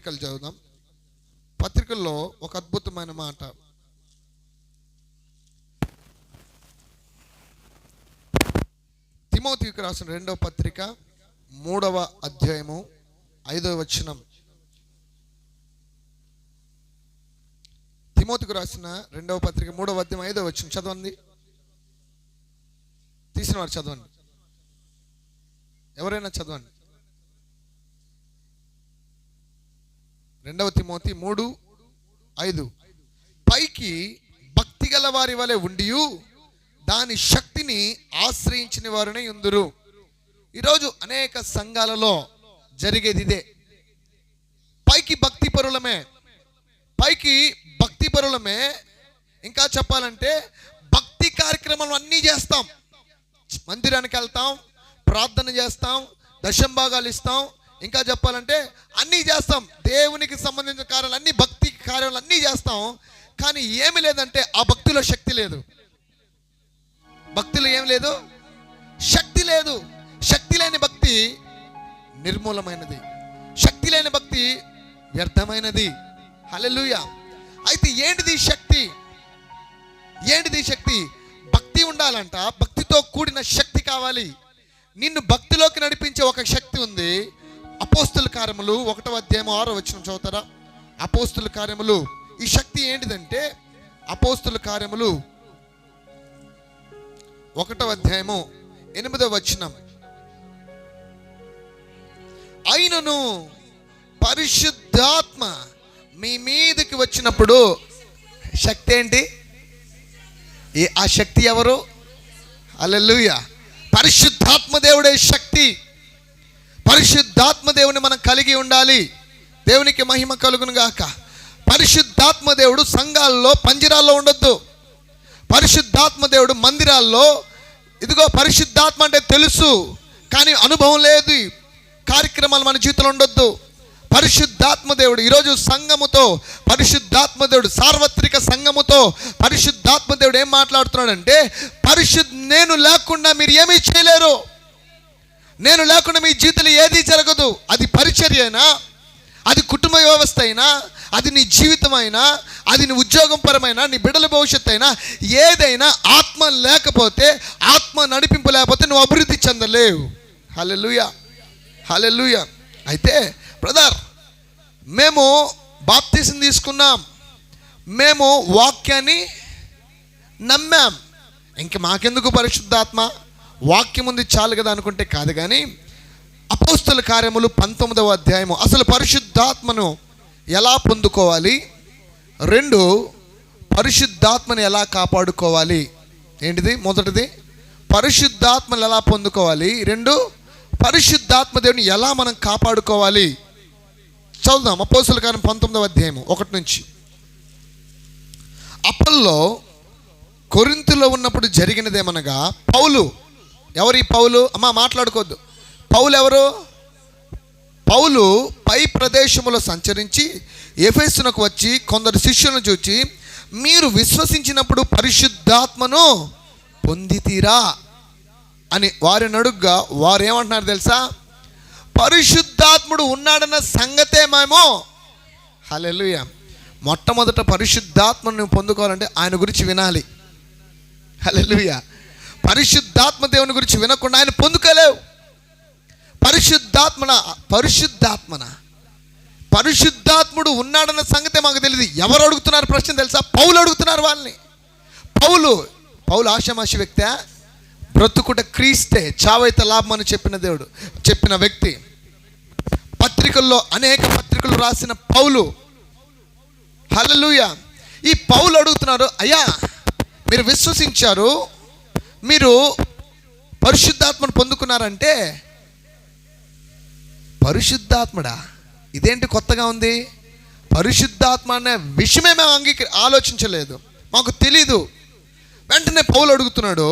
పత్రికలు చదువుదాం. పత్రికల్లో ఒక అద్భుతమైన మాట. తిమోతికి రాసిన 2వ పత్రిక 3వ అధ్యాయము 5వ వచనం. తిమోతికి రాసిన 2వ పత్రిక 3వ అధ్యాయం 5వ వచనం చదవండి. తీసిన వారు చదవండి, ఎవరైనా చదవండి. 2వ తిమోతి 3:5. పైకి భక్తి గల వారి వలె ఉండి దాని శక్తిని ఆశ్రయించిన వారిని ఉందురు. ఈరోజు అనేక సంఘాలలో జరిగేది ఇదే. పైకి భక్తి పరులమే, ఇంకా చెప్పాలంటే భక్తి కార్యక్రమాలు అన్నీ చేస్తాం. మందిరానికి వెళ్తాం, ప్రార్థన చేస్తాం, దశంభాగాలు ఇస్తాం, ఇంకా చెప్పాలంటే అన్నీ చేస్తాం. దేవునికి సంబంధించిన కార్యాలు అన్నీ, భక్తి కార్యాలు అన్నీ చేస్తాం. కానీ ఏమి లేదంటే ఆ భక్తిలో శక్తి లేదు. భక్తిలో ఏం లేదు, శక్తి లేదు. శక్తి లేని భక్తి నిర్మూలమైనది, శక్తి లేని భక్తి వ్యర్థమైనది. హల్లెలూయా. అయితే ఏంటిది శక్తి? భక్తి ఉండాలంట. భక్తితో కూడిన శక్తి కావాలి. నిన్ను భక్తిలోకి నడిపించే ఒక శక్తి ఉంది. అపోస్తుల కార్యములు 1వ అధ్యాయం 6వ వచనం చదువుతారా? అపోస్తుల కార్యములు. ఈ శక్తి ఏంటిదంటే అపోస్తుల కార్యములు 1వ అధ్యాయము 8వ వచనం. అయినను పరిశుద్ధాత్మ మీ మీదకి వచ్చినప్పుడు శక్తి ఏంటి? ఆ శక్తి ఎవరు? హల్లెలూయా. పరిశుద్ధాత్మ దేవుడే శక్తి. పరిశుద్ధాత్మ దేవుని మనం కలిగి ఉండాలి. దేవునికి మహిమ కలుగును గాక. పరిశుద్ధాత్మ దేవుడు సంఘాల్లో, పంజరాల్లో ఉండొద్దు. పరిశుద్ధాత్మ దేవుడు మందిరాల్లో, ఇదిగో పరిశుద్ధాత్మ అంటే తెలుసు కానీ అనుభవం లేదు, కార్యక్రమాలు మన జీవితంలో ఉండొద్దు. పరిశుద్ధాత్మ దేవుడు ఈరోజు సంఘముతో, పరిశుద్ధాత్మ దేవుడు సార్వత్రిక సంఘముతో పరిశుద్ధాత్మ దేవుడు ఏం మాట్లాడుతున్నాడంటే, నేను లేకుండా మీరు ఏమీ చేయలేరు. నేను లేకుండా మీ జీవితంలో ఏది జరగదు. అది పరిచర్య అయినా, అది కుటుంబ వ్యవస్థ అయినా, అది నీ జీవితం అయినా, అది నీ ఉద్యోగం పరమైన, నీ బిడ్డల భవిష్యత్తు అయినా, ఏదైనా ఆత్మ లేకపోతే, ఆత్మ నడిపింపు లేకపోతే నువ్వు అభివృద్ధి చెందలేవు. హల్లెలూయా, హల్లెలూయా. అయితే బ్రదర్, మేము బాప్తిసం తీసుకున్నాం, మేము వాక్యాన్ని నమ్మాం, ఇంక మాకెందుకు పరిశుద్ధాత్మ, వాక్యం ఉంది చాలు కదా అనుకుంటే కాదు. కానీ అపోస్తుల కార్యములు 19వ అధ్యాయము అసలు పరిశుద్ధాత్మను ఎలా పొందుకోవాలి, 2 పరిశుద్ధాత్మను ఎలా కాపాడుకోవాలి. ఏంటిది? మొదటిది పరిశుద్ధాత్మను ఎలా పొందుకోవాలి, 2 పరిశుద్ధాత్మ దేవుని ఎలా మనం కాపాడుకోవాలి. చదువుదాం. అపోస్తుల కార్యం 19వ అధ్యాయము 1 నుంచి. అప్పల్లో కొరింథులో ఉన్నప్పుడు జరిగినదేమనగా, పౌలు, ఎవరు ఈ పౌలు? అమ్మా మాట్లాడుకోవద్దు. పౌలు ఎవరు? పౌలు పై ప్రదేశములో సంచరించి ఎఫెసునకు వచ్చి కొందరు శిష్యులను చూచి, మీరు విశ్వసించినప్పుడు పరిశుద్ధాత్మను పొందితీరా అని వారిని అడుగ్గా, వారు ఏమంటున్నారు తెలుసా? పరిశుద్ధాత్ముడు ఉన్నాడన్న సంగతే మేము. హల్లెలూయా. మొట్టమొదట పరిశుద్ధాత్మను నువ్వు పొందుకోవాలంటే ఆయన గురించి వినాలి. హల్లెలూయా. పరిశుద్ధాత్మ దేవుని గురించి వినకుండా ఆయన పొందుకోలేవు. పరిశుద్ధాత్ముడు ఉన్నాడన్న సంగతే మాకు తెలియదు. ఎవరు అడుగుతున్నారు ప్రశ్న తెలుసా? పౌలు అడుగుతున్నారు వాళ్ళని. పౌలు ఆషామాషి వ్యక్తి, బ్రతుకుట క్రీస్తే, చావైతే లాభం అని చెప్పిన వ్యక్తి. పత్రికల్లో అనేక పత్రికలు రాసిన పౌలు. హల్లెలూయా. ఈ పౌలు అడుగుతున్నారు, అయ్యా మీరు విశ్వసించారు, మీరు పరిశుద్ధాత్మను పొందుకున్నారంటే, పరిశుద్ధాత్మడా ఇదేంటి కొత్తగా ఉంది, పరిశుద్ధాత్మ అనే విషయమే మేము ఆలోచించలేదు, మాకు తెలీదు. వెంటనే పౌలు అడుగుతున్నాడు.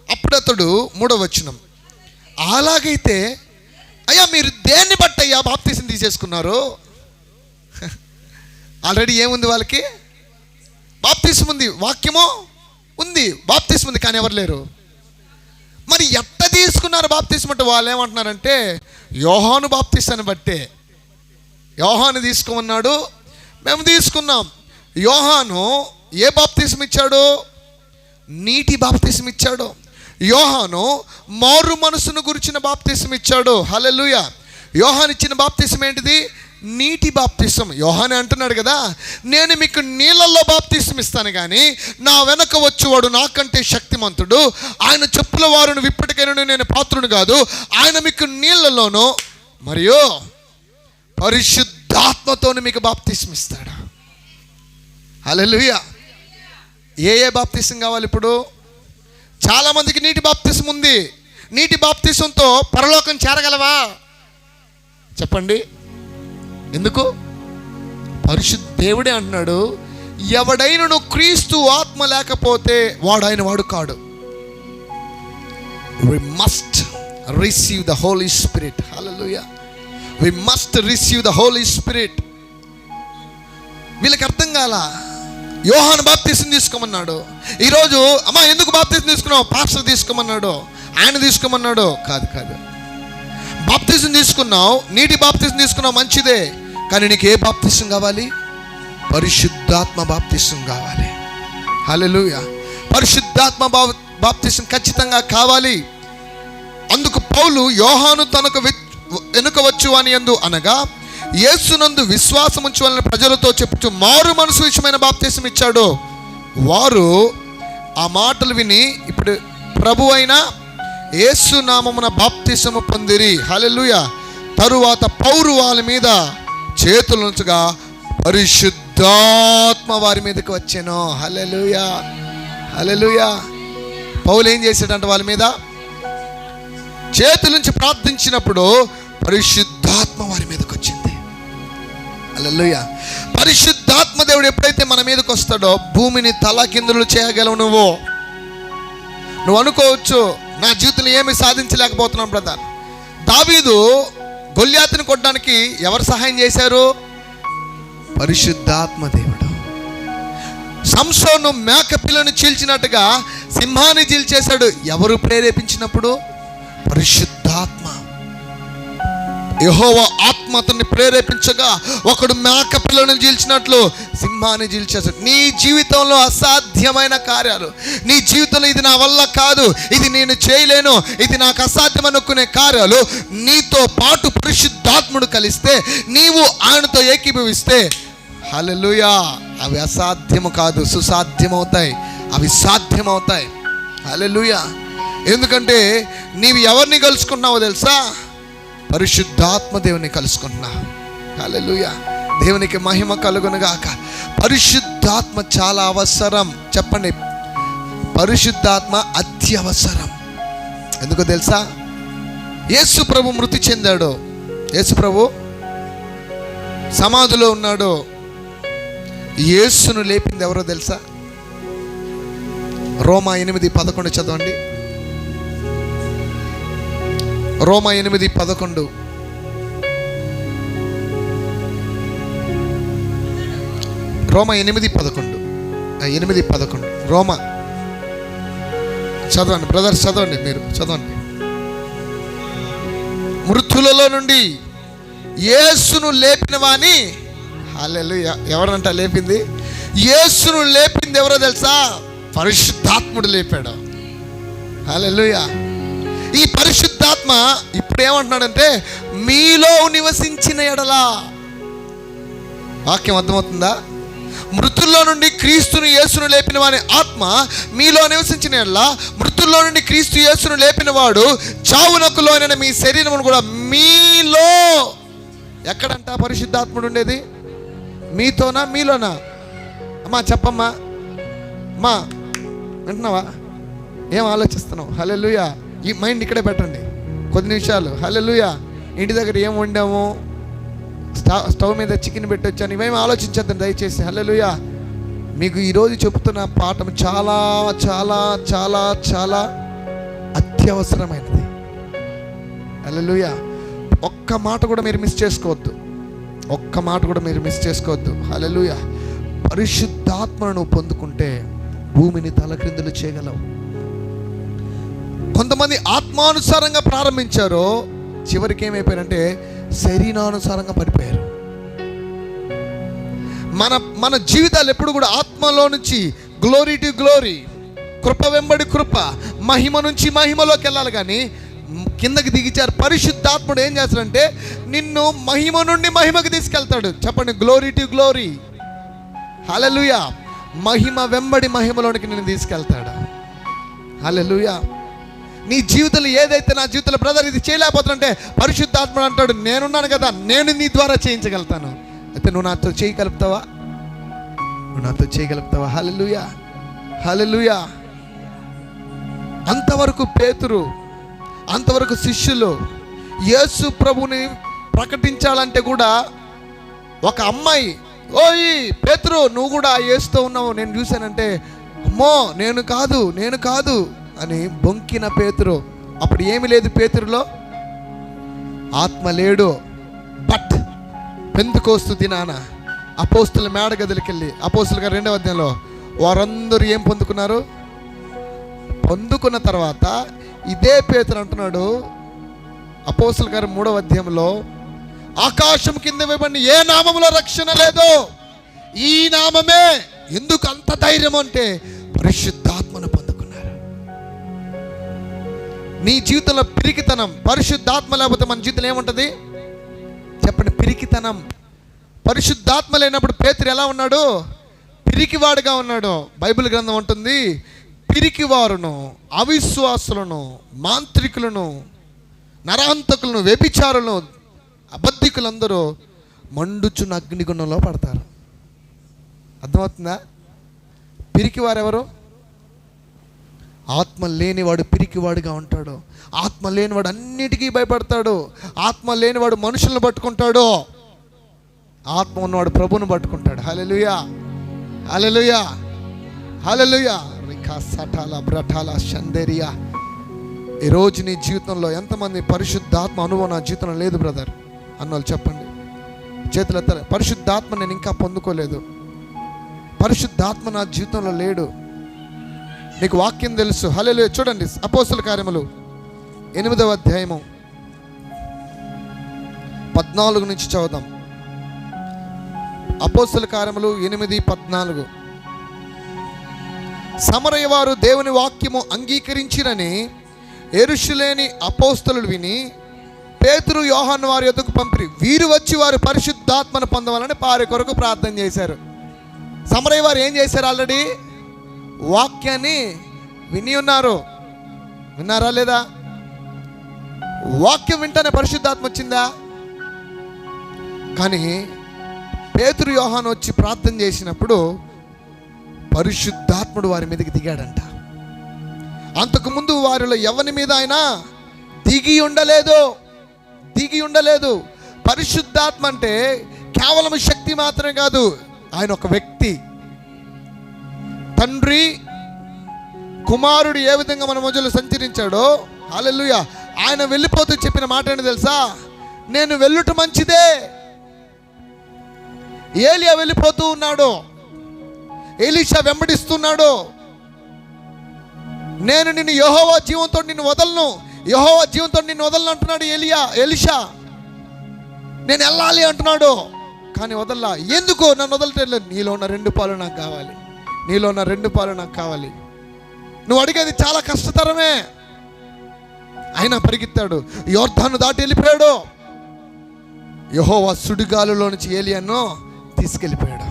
అప్పుడు అతడు 3వ వచనం, అలాగైతే అయ్యా మీరు దేన్ని బట్టి అయ్యా బాప్తిసం తీసేసుకున్నారు? ఆల్రెడీ ఏముంది వాళ్ళకి? బాప్తిసం ఉంది, వాక్యమో ఉంది, బాప్తిసం ఉంది, కానీ ఎవరు లేరు. మరి ఎట్ట తీసుకున్నారు బాప్తిసం అంటే? వాళ్ళు ఏమంటున్నారంటే యోహాను బాప్తిసాన్ని బట్టే. యోహాను తీసుకోమన్నాడు, మేము తీసుకున్నాం. యోహాను ఏ బాప్తిసం ఇచ్చాడు? నీటి బాప్తిసం ఇచ్చాడు. యోహాను మారు మనసును గురించిన బాప్తిసం ఇచ్చాడు. హల్లెలూయా. యోహాను ఇచ్చిన బాప్తిసం ఏంటిది? నీటి బాప్తిసం. యోహానే అంటున్నాడు కదా, నేను మీకు నీళ్ళల్లో బాప్తిసం ఇస్తాను, కానీ నా వెనక వచ్చేవాడు నాకంటే శక్తిమంతుడు, ఆయన చెప్పుల వారును ఇప్పటికైనా నేను పాత్రుడు కాదు, ఆయన మీకు నీళ్ళలోనూ మరియు పరిశుద్ధాత్మతోను మీకు బాప్తిసం ఇస్తాడు. హల్లెలూయా. ఏ బాప్తిసం కావాలి ఇప్పుడు? చాలామందికి నీటి బాప్తిసం ఉంది. నీటి బాప్తిసంతో పరలోకం చేరగలవా చెప్పండి? ఎందుకు? దేవుడే అంటున్నాడు, ఎవడైనను క్రీస్తు ఆత్మ లేకపోతే వాడు ఆయన వాడు కాడు. We must receive the Holy Spirit. Hallelujah. We must receive the Holy Spirit. వీళ్ళకి అర్థం కాల. యోహాను బాప్తిసం తీసుకోమన్నాడు. ఈరోజు అమ్మా ఎందుకు బాప్తిసం తీసుకున్నావు? పాస్టర్ తీసుకోమన్నాడు, ఆయన తీసుకోమన్నాడు. కాదు, బాప్తిసం తీసుకున్నావు, నీటి బాప్తిసం తీసుకున్నావు, మంచిదే, కానీ నీకు ఏ బాప్తిసం కావాలి? పరిశుద్ధాత్మ బాప్తిసం కావాలి. హల్లెలూయా. పరిశుద్ధాత్మ బాప్తిసం ఖచ్చితంగా కావాలి. అందుకు పౌలు యోహాను తనకు వెనుక వచ్చు అని యందు అనగా యేసునందు విశ్వాసం ఉంచవలన ప్రజలతో చెప్పుచు మారు మనసు విషయమైన బాప్తిసం ఇచ్చాడు. వారు ఆ మాటలు విని ఇప్పుడు ప్రభు అయిన యేసు నామమున బాప్తిసము పొందిరి. హల్లెలూయా. తరువాత పౌరు వాళ్ళ మీద చేతులు ఉంచగా పరిశుద్ధాత్మ వారి మీదకి వచ్చాను. హల్లెలూయా, హల్లెలూయా. పౌలు ఏం చేశాడంట? వాళ్ళ మీద చేతుల నుంచి ప్రార్థించినప్పుడు పరిశుద్ధాత్మ వారి మీదకి వచ్చింది. హల్లెలూయా. పరిశుద్ధాత్మ దేవుడు ఎప్పుడైతే మన మీదకి వస్తాడో భూమిని తలకిందులు చేయగలవు. నువ్వు అనుకోవచ్చు, నా జీవితంలో ఏమి సాధించలేకపోతున్నాను బ్రదర్. దావీదు గొల్యాతుని కొట్టడానికి ఎవరు సహాయం చేశారు? పరిశుద్ధాత్మ దేవుడు. సంసోను మేకపిల్లను చీల్చినట్టుగా సింహాన్ని చీల్చేశాడు. ఎవరు ప్రేరేపించినప్పుడు? పరిశుద్ధాత్మ. యెహోవా ఆత్మ అతన్ని ప్రేరేపించగా ఒకడు మేకపిల్లను చీల్చినట్లు సింహాన్ని చీల్చేశాడు. నీ జీవితంలో అసాధ్యమైన కార్యాలు, నీ జీవితంలో ఇది నా వల్ల కాదు, ఇది నేను చేయలేను, ఇది నాకు అసాధ్యం అనుకునే కార్యాలు నీతో పాటు పరిశుద్ధాత్ముడు కలిస్తే, నీవు ఆయనతో ఏకీభవిస్తే, హల్లెలూయా, అవి అసాధ్యము కాదు, సుసాధ్యమవుతాయి, అవి సాధ్యమవుతాయి. హల్లెలూయా. ఎందుకంటే నీవు ఎవరిని కలుసుకున్నావో తెలుసా? పరిశుద్ధాత్మ దేవుని కలుసుకుంటున్నావు. హల్లెలూయా. దేవునికి మహిమ కలుగునుగాక. పరిశుద్ధాత్మ చాలా అవసరం. చెప్పండి, పరిశుద్ధాత్మ అత్యవసరం. ఎందుకో తెలుసా? యేసు ప్రభు మృతి చెందాడు. యేసు ప్రభు సమాధిలో ఉన్నాడు. యేసును లేపింది ఎవరో తెలుసా? రోమా 8:11 చదవండి. రోమా 8:11. రోమా 8:11. రోమా చదవండి బ్రదర్స్, చదవండి, మీరు చదవండి. మృతులలో నుండి యేసును లేపిన వాని, హల్లెలూయా, ఎవరంట లేపింది? యేసును లేపింది ఎవరో తెలుసా? పరిశుద్ధాత్ముడు లేపాడు. హల్లెలూయా. ఈ పరిశుద్ధాత్మ ఇప్పుడు ఏమంటున్నాడంటే, మీలో నివసించిన ఎడలా. వాక్యం అర్థమవుతుందా? మృతుల్లో నుండి క్రీస్తును యేసును లేపిన వాని ఆత్మ మీలో నివసించిన ఎడలా, మృతుల్లో నుండి క్రీస్తు యేసును లేపిన వాడు చావునకు లోనైన మీ శరీరమును కూడా మీలో. ఎక్కడంట పరిశుద్ధాత్ముడు ఉండేది? మీతోనా, మీలోనా? అమ్మా చెప్పమ్మా, అమ్మా వింటున్నావా? ఏం ఆలోచిస్తున్నావు? హల్లెలూయా. ఈ మైండ్ ఇక్కడే పెట్టండి కొద్ది నిమిషాలు. హల్లెలూయా. ఇంటి దగ్గర ఏం వండాము, స్టవ్ మీద చికెన్ పెట్టొచ్చాను, ఇవేమి ఆలోచించద్దండి దయచేసి. హల్లెలూయా. మీకు ఈరోజు చెప్తున్న పాఠం చాలా చాలా చాలా చాలా అత్యవసరమైనది. హల్లెలూయా. ఒక్క మాట కూడా మీరు మిస్ చేసుకోవద్దు, ఒక్క మాట కూడా మీరు మిస్ చేసుకోవద్దు. హల్లెలూయా. పరిశుద్ధాత్మను పొందుకుంటే భూమిని తలక్రిందులు చేయగలవు. కొంతమంది ఆత్మానుసారంగా ప్రారంభించారో చివరికి ఏమైపోయారంటే శరీరానుసారంగా పడిపోయారు. మన మన జీవితాలు ఎప్పుడు కూడా ఆత్మలో నుంచి గ్లోరీ టు గ్లోరీ, కృప వెంబడి కృప, మహిమ నుంచి మహిమలోకి వెళ్ళాలి. కానీ కిందకి దిగిచారు. పరిశుద్ధాత్ముడు ఏం చేస్తాడంటే నిన్ను మహిమ నుండి మహిమకి తీసుకెళ్తాడు. చెప్పండి, గ్లోరీ టు గ్లోరీ. హల్లెలూయా. మహిమ వెంబడి మహిమలోనికి నిన్ను తీసుకెళ్తాడు. హల్లెలూయా. నీ జీవితంలో ఏదైతే నా జీవితంలో బ్రదర్ ఇది చేయలేకపోతుంటే పరిశుద్ధాత్ముడు అంటాడు, నేనున్నాను కదా, నేను నీ ద్వారా చేయించగలుగుతాను. అయితే నువ్వు నాతో చేయగలుగుతావా? నువ్వు నాతో చేయగలుగుతావా? హల్లెలూయా, హల్లెలూయా. అంతవరకు పేతురు, అంతవరకు శిష్యులు యేసు ప్రభుని ప్రకటించాలంటే కూడా ఒక అమ్మాయి, ఓయ్ పేతురు నువ్వు కూడా యేసుతో ఉన్నావు, నేను చూశానంటే, అమ్మో నేను కాదు అని బొంకిన పేతురు. అప్పుడు ఏమి లేదు పేతురులో, ఆత్మ లేడు. బట్ పెంతెకోస్తు దినాన అపోస్తుల మేడ గదికి వెళ్ళి, అపోస్తుల గారు 2వ అధ్యాయంలో వారందరూ ఏం పొందుకున్నారు? పొందుకున్న తర్వాత ఇదే పేతురు అంటున్నాడు అపోస్తుల గారు 3వ అధ్యాయంలో, ఆకాశం కింద ఇవ్వబడిన ఏ నామములో రక్షణ లేదు, ఈ నామమే. ఎందుకు అంత ధైర్యం అంటే పరిశుద్ధాత్మను పొందుకున్నారు. నీ జీవితంలో పిరికితనం, పరిశుద్ధాత్మ లేకపోతే మన జీవితంలో ఏముంటుంది చెప్పండి? పిరికితనం. పరిశుద్ధాత్మ లేనప్పుడు పేతురు ఎలా ఉన్నాడు? పిరికివాడుగా ఉన్నాడు. బైబిల్ గ్రంథం ఉంటుంది, పిరికివారును, అవిశ్వాసులను, మాంత్రికులను, నరహంతకులను, వ్యభిచారులను, అబద్ధికులందరూ మండుచున్న అగ్నిగుణంలో పడతారు. అర్థమవుతుందా? పిరికివారు ఎవరు? ఆత్మ లేనివాడు పిరికివాడుగా ఉంటాడు. ఆత్మ లేనివాడు అన్నిటికీ భయపడతాడు. ఆత్మ లేనివాడు మనుషులను పట్టుకుంటాడు. ఆత్మ ఉన్నవాడు ప్రభువును పట్టుకుంటాడు. హల్లెలూయా, హల్లెలూయా, హల్లెలూయా. రికా సటాల బ్రటాల షందేరియా. ఈరోజు నీ జీవితంలో ఎంతమంది పరిశుద్ధాత్మ అనుభవం నా జీవితంలో లేదు బ్రదర్ అన్నోళ్ళు చెప్పండి, చేతులు ఎత్తారు. పరిశుద్ధాత్మ నేను ఇంకా పొందుకోలేదు, పరిశుద్ధాత్మ నా జీవితంలో లేడు. నీకు వాక్యం తెలుసు. హల్లెలూయా. చూడండి అపోస్తుల కార్యములు 8వ అధ్యాయము 14 నుంచి చదువుదాం. అపోస్తుల కార్యములు 8:14. సమరయ వారు దేవుని వాక్యము అంగీకరించిరని యెరూషలేము అపోస్తలులు విని పేతురు యోహాను వారి యొద్దకు పంపిరి. వీరు వచ్చి వారు పరిశుద్ధాత్మను పొందవాలని వారి కొరకు ప్రార్థన చేశారు. సమరయ వారు ఏం చేశారు? ఆల్రెడీ వాక్యాన్ని విని ఉన్నారు. విన్నారా లేదా? వాక్యం వింటేనే పరిశుద్ధాత్మ వచ్చిందా? కానీ పేతురు యోహాను వచ్చి ప్రార్థన చేసినప్పుడు పరిశుద్ధాత్ముడు వారి మీదకి దిగాడంట. అంతకుముందు వారిలో ఎవరి మీద అయినా దిగి ఉండలేదు. పరిశుద్ధాత్మ అంటే కేవలం శక్తి మాత్రమే కాదు, ఆయన ఒక వ్యక్తి. తండ్రి కుమారుడు ఏ విధంగా మన మధ్యలో సంచరించాడో, హల్లెలూయా, ఆయన వెళ్ళిపోతూ చెప్పిన మాట ఏంటి తెలుసా? నేను వెళ్ళుట మంచిదే. ఏలియా వెళ్ళిపోతూ ఉన్నాడు, ఎలీషా వెంబడిస్తున్నాడు. నేను నిన్ను యెహోవా జీవంతో నిన్ను వదలను అంటున్నాడు ఎలీషా. నేను వెళ్ళాలి అంటున్నాడు కానీ వదల్లా. ఎందుకు నన్ను వదలట్లేదు? నీలో ఉన్న 2 పాలు నాకు కావాలి. నువ్వు అడిగేది చాలా కష్టతరమే. అయినా పరిగెత్తాడు, యోర్దాను దాటి వెళ్ళిపోయాడు. యెహోవా సుడిగాలులో నుంచి ఏలియాను తీసుకెళ్ళిపోయాడు.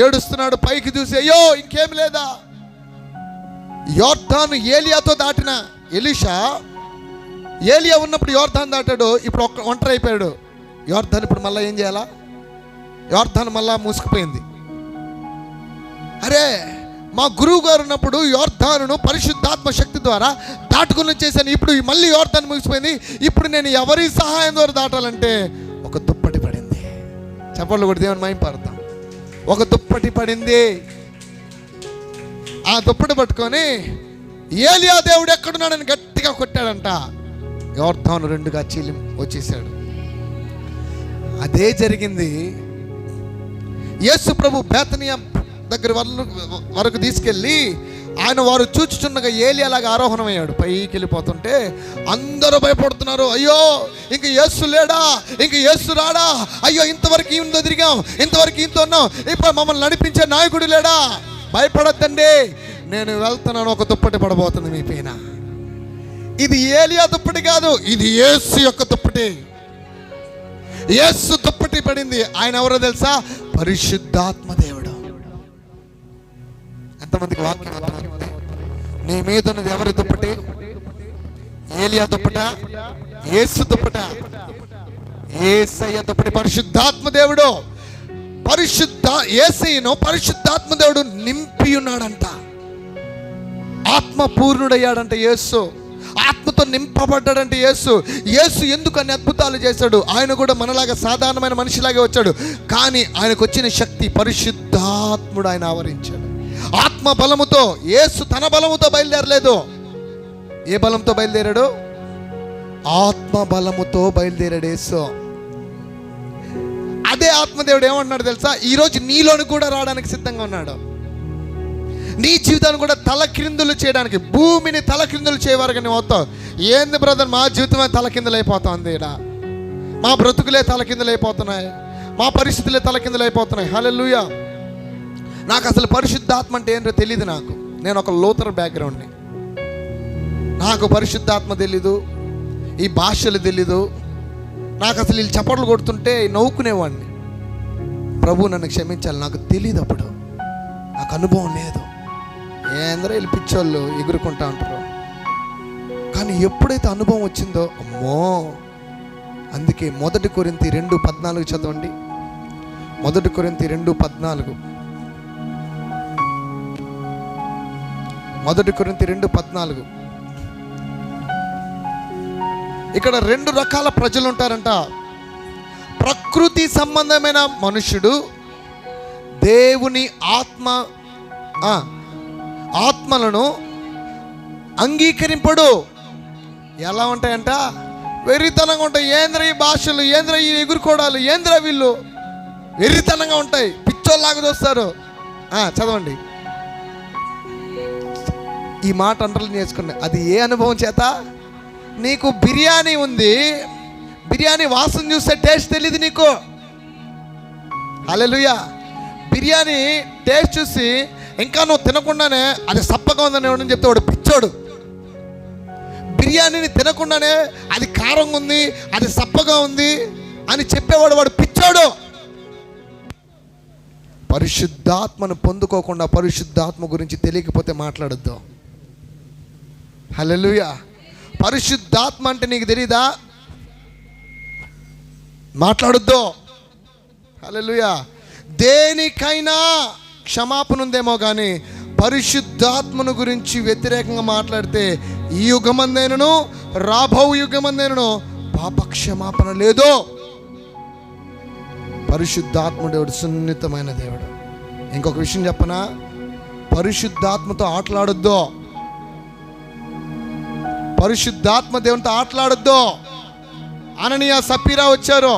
ఏడుస్తున్నాడు, పైకి చూసి, అయ్యో ఇంకేం లేదా? యోర్దాను ఏలియాతో దాటిన ఎలీషా, ఏలియా ఉన్నప్పుడు యోర్దాను దాటాడు, ఇప్పుడు ఒంటరి అయిపోయాడు. యోర్దాను ఇప్పుడు మళ్ళీ ఏం చేయాలా? యోర్దాను మళ్ళా మూసుకుపోయింది. అరే, మా గురువు గారు ఉన్నప్పుడు యోర్దానును పరిశుద్ధాత్మ శక్తి ద్వారా దాటుకుని చేశాను, ఇప్పుడు మళ్ళీ యోర్దాను ముగిసిపోయింది, ఇప్పుడు నేను ఎవరి సహాయం ద్వారా దాటాలంటే ఒక దుప్పటి పడింది. చెప్పండి కూడా దేవుని మహిమపడతాం. ఒక దుప్పటి పడింది. ఆ దుప్పటి పట్టుకొని ఏలియా దేవుడు ఎక్కడున్నాడని గట్టిగా కొట్టాడంట. యోర్దాను 2గా చీలి వచ్చేసాడు. అదే జరిగింది. యేసు ప్రభు బేతనియా దగ్గర వరకు తీసుకెళ్ళి ఆయన వారు చూచుచున్నగా ఏలియాలాగా ఆరోహణమయ్యాడు. పైకి వెళ్ళిపోతుంటే అందరూ భయపడుతున్నారు. అయ్యో ఇంక యేసు లేడా, ఇంక యేసు రాడా, అయ్యో ఇంతవరకు ఈయనతో తిరిగాం, ఇంతవరకు ఈయనతో ఉన్నాం, ఇప్పుడు మమ్మల్ని నడిపించే నాయకుడు లేడా. భయపడద్దండి, నేను వెళ్తున్నాను, ఒక దుప్పటి పడబోతుంది మీ పైన. ఇది ఏలియా దుప్పటి కాదు, ఇది యేసు యొక్క దుప్పటి. యేసు దుప్పటి పడింది. ఆయన ఎవరో తెలుసా? పరిశుద్ధాత్మ దేవుడు. ఎంతమందికి వాక్యం అర్థమవుతుంది? నీ మీద ఉన్నది ఎవరి దుప్పటి? ఏలియా దుప్పట, యేసు దుప్పట? యేసయ్య దుప్పటి పరిశుద్ధాత్మ దేవుడు. యేసయ్యను పరిశుద్ధాత్మ దేవుడు నింపి ఉన్నాడంట. ఆత్మ పూర్ణుడయ్యాడంట యేసు. ఆత్మతో నింపబడ్డాడంటే యేసు. యేసు ఎందుకు అన్ని అద్భుతాలు చేశాడు? ఆయన కూడా మనలాగా సాధారణమైన మనిషిలాగే వచ్చాడు. కానీ ఆయనకు వచ్చిన శక్తి పరిశుద్ధాత్ముడు ఆయన ఆవరించాడు. ఆత్మ బలముతో. యేసు తన బలముతో బయలుదేరలేదు. ఏ బలంతో బయలుదేరాడు? ఆత్మ బలముతో బయలుదేరాడు యేసు. అదే ఆత్మదేవుడు ఏమంటున్నాడు తెలుసా? ఈరోజు నీలోని కూడా రావడానికి సిద్ధంగా ఉన్నాడు. నీ జీవితాన్ని కూడా తలక్రిందులు చేయడానికి, భూమిని తలక్రిందులు చేయవారుగా నువ్వు అవుతావు. ఏంది బ్రదర్, మా జీవితమే తలకిందులు అయిపోతుంది, మా బ్రతుకులే తలకిందులు అయిపోతున్నాయి, మా పరిస్థితులే తలకిందులు అయిపోతున్నాయి. హల్లెలూయా. నాకు అసలు పరిశుద్ధాత్మ అంటే ఏంటో తెలియదు. నేను ఒక లోతర్ బ్యాక్గ్రౌండ్ని. నాకు పరిశుద్ధాత్మ తెలీదు, ఈ భాషలు తెలీదు. నాకు అసలు వీళ్ళు చప్పట్లు కొడుతుంటే నవ్వుకునేవాడిని. ప్రభు నన్ను క్షమించాలి, నాకు తెలియదు, అప్పుడు నాకు అనుభవం లేదు. ఏంద్రా వీళ్ళు పిచ్చోళ్ళు ఎగురుకుంటా ఉంటారు. కానీ ఎప్పుడైతే అనుభవం వచ్చిందో, అమ్మో. అందుకే 1 కొరింథీ 2:14 చదవండి. 1 కొరింథీ 2:14. 1 కొరింథీ 2:14. ఇక్కడ 2 రకాల ప్రజలు ఉంటారంట. ప్రకృతి సంబంధమైన మనుషుడు, దేవుని ఆత్మలను అంగీకరింపడు. ఎలా ఉంటాయంట? వెర్రితనంగా ఉంటాయి. ఏంద్ర ఈ భాషలు, ఏంద్ర ఈ ఎగురుకోవడాలు, ఏంద్ర వీళ్ళు వెర్రితనంగా ఉంటాయి. పిచ్చోళ్ళలాగా చూస్తారు. చదవండి. ఈ మాట అండర్లైన్ చేసుకోండి. అది ఏ అనుభవం చేత? నీకు బిర్యానీ ఉంది, బిర్యానీ వాసన చూస్తే టేస్ట్ తెలియదు నీకు. హల్లెలూయా. బిర్యానీ టేస్ట్ చూసి ఇంకా నువ్వు తినకుండానే అది సప్పగా ఉందని ఎవడని చెప్తే వాడు పిచ్చోడు. బిర్యానీని తినకుండానే అది కారంగా ఉంది, అది సప్పగా ఉంది అని చెప్పేవాడు వాడు పిచ్చోడు. పరిశుద్ధాత్మను పొందుకోకుండా పరిశుద్ధాత్మ గురించి తెలియకపోతే మాట్లాడొద్దు. హల్లెలూయా. పరిశుద్ధాత్మ అంటే నీకు తెలీదా? మాట్లాడొద్దు. హల్లెలూయా. దేనికైనా క్షమాపణ ఉందేమో కానీ పరిశుద్ధాత్మను గురించి వ్యతిరేకంగా మాట్లాడితే ఈ యుగమందైనను రాబో యుగమందైనను పాప క్షమాపణ లేదు. పరిశుద్ధాత్మ దేవుడు సున్నితమైన దేవుడు. ఇంకొక విషయం చెప్పనా? పరిశుద్ధాత్మతో ఆటలాడొద్దు. పరిశుద్ధాత్మ దేవునితో ఆటలాడొద్దు. అననీయ సప్పీరా వచ్చారు,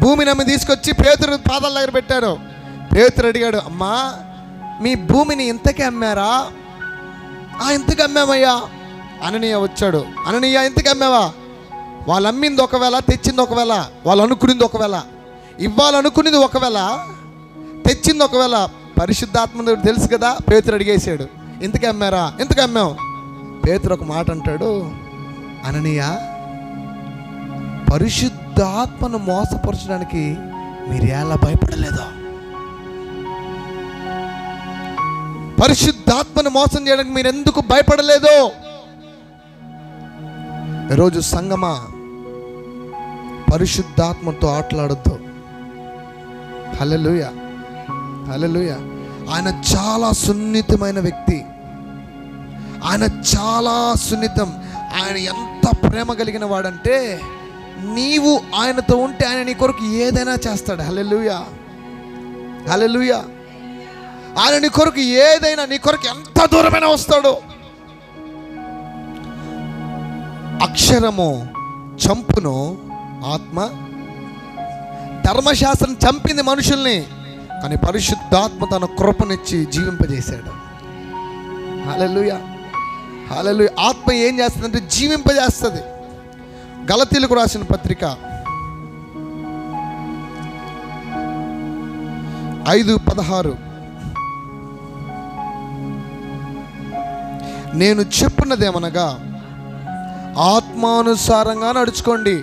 భూమిని అమ్మి తీసుకొచ్చి పేతురు పాదాల దగ్గర పెట్టారు. పేతురు అడిగాడు, అమ్మా మీ భూమిని ఇంతకే అమ్మారా? ఇంతకు అమ్మామయ్యా. అననీయ వచ్చాడు, అననీయ ఇంతకు అమ్మావా? వాళ్ళు అమ్మింది ఒకవేళ, తెచ్చింది ఒకవేళ, వాళ్ళు అనుకునింది ఒకవేళ, ఇవ్వాలనుకునేది ఒకవేళ, తెచ్చింది ఒకవేళ. పరిశుద్ధాత్మ తెలుసు కదా. పేతురు అడిగేసాడు, ఇంతకు అమ్మారా? ఇంతకు అమ్మాం. పేతురు ఒక మాట అంటాడు, అననీయ పరిశుద్ధాత్మను మోసపరచడానికి మీరు ఎలా భయపడలేదో? పరిశుద్ధాత్మను మోసం చేయడానికి మీరు ఎందుకు భయపడలేదు? ఈరోజు సంగమా, పరిశుద్ధాత్మతో ఆటలాడొద్దు. హల్లెలూయా, హల్లెలూయా. ఆయన చాలా సున్నితమైన వ్యక్తి. ఆయన చాలా సున్నితం. ఆయన ఎంత ప్రేమ కలిగిన వాడంటే, నీవు ఆయనతో ఉంటే ఆయన నీ కొరకు ఏదైనా చేస్తాడు. హల్లెలూయా, హల్లెలూయా. ఆయన నీ కొరకు ఏదైనా, నీ కొరకు ఎంత దూరమైనా వస్తాడు. అక్షరము చంపును, ఆత్మ ధర్మశాస్త్రం చంపింది మనుషుల్ని, కానీ పరిశుద్ధాత్మ తన కృపనిచ్చి జీవింపజేశాడు. హల్లెలూయా, హల్లెలూయా. ఆత్మ ఏం చేస్తుందంటే జీవింపజేస్తుంది. గలతీలకు రాసిన పత్రిక 5:16, నేను చెప్పున్నదేమనగా ఆత్మానుసారంగా నడుచుకోండి,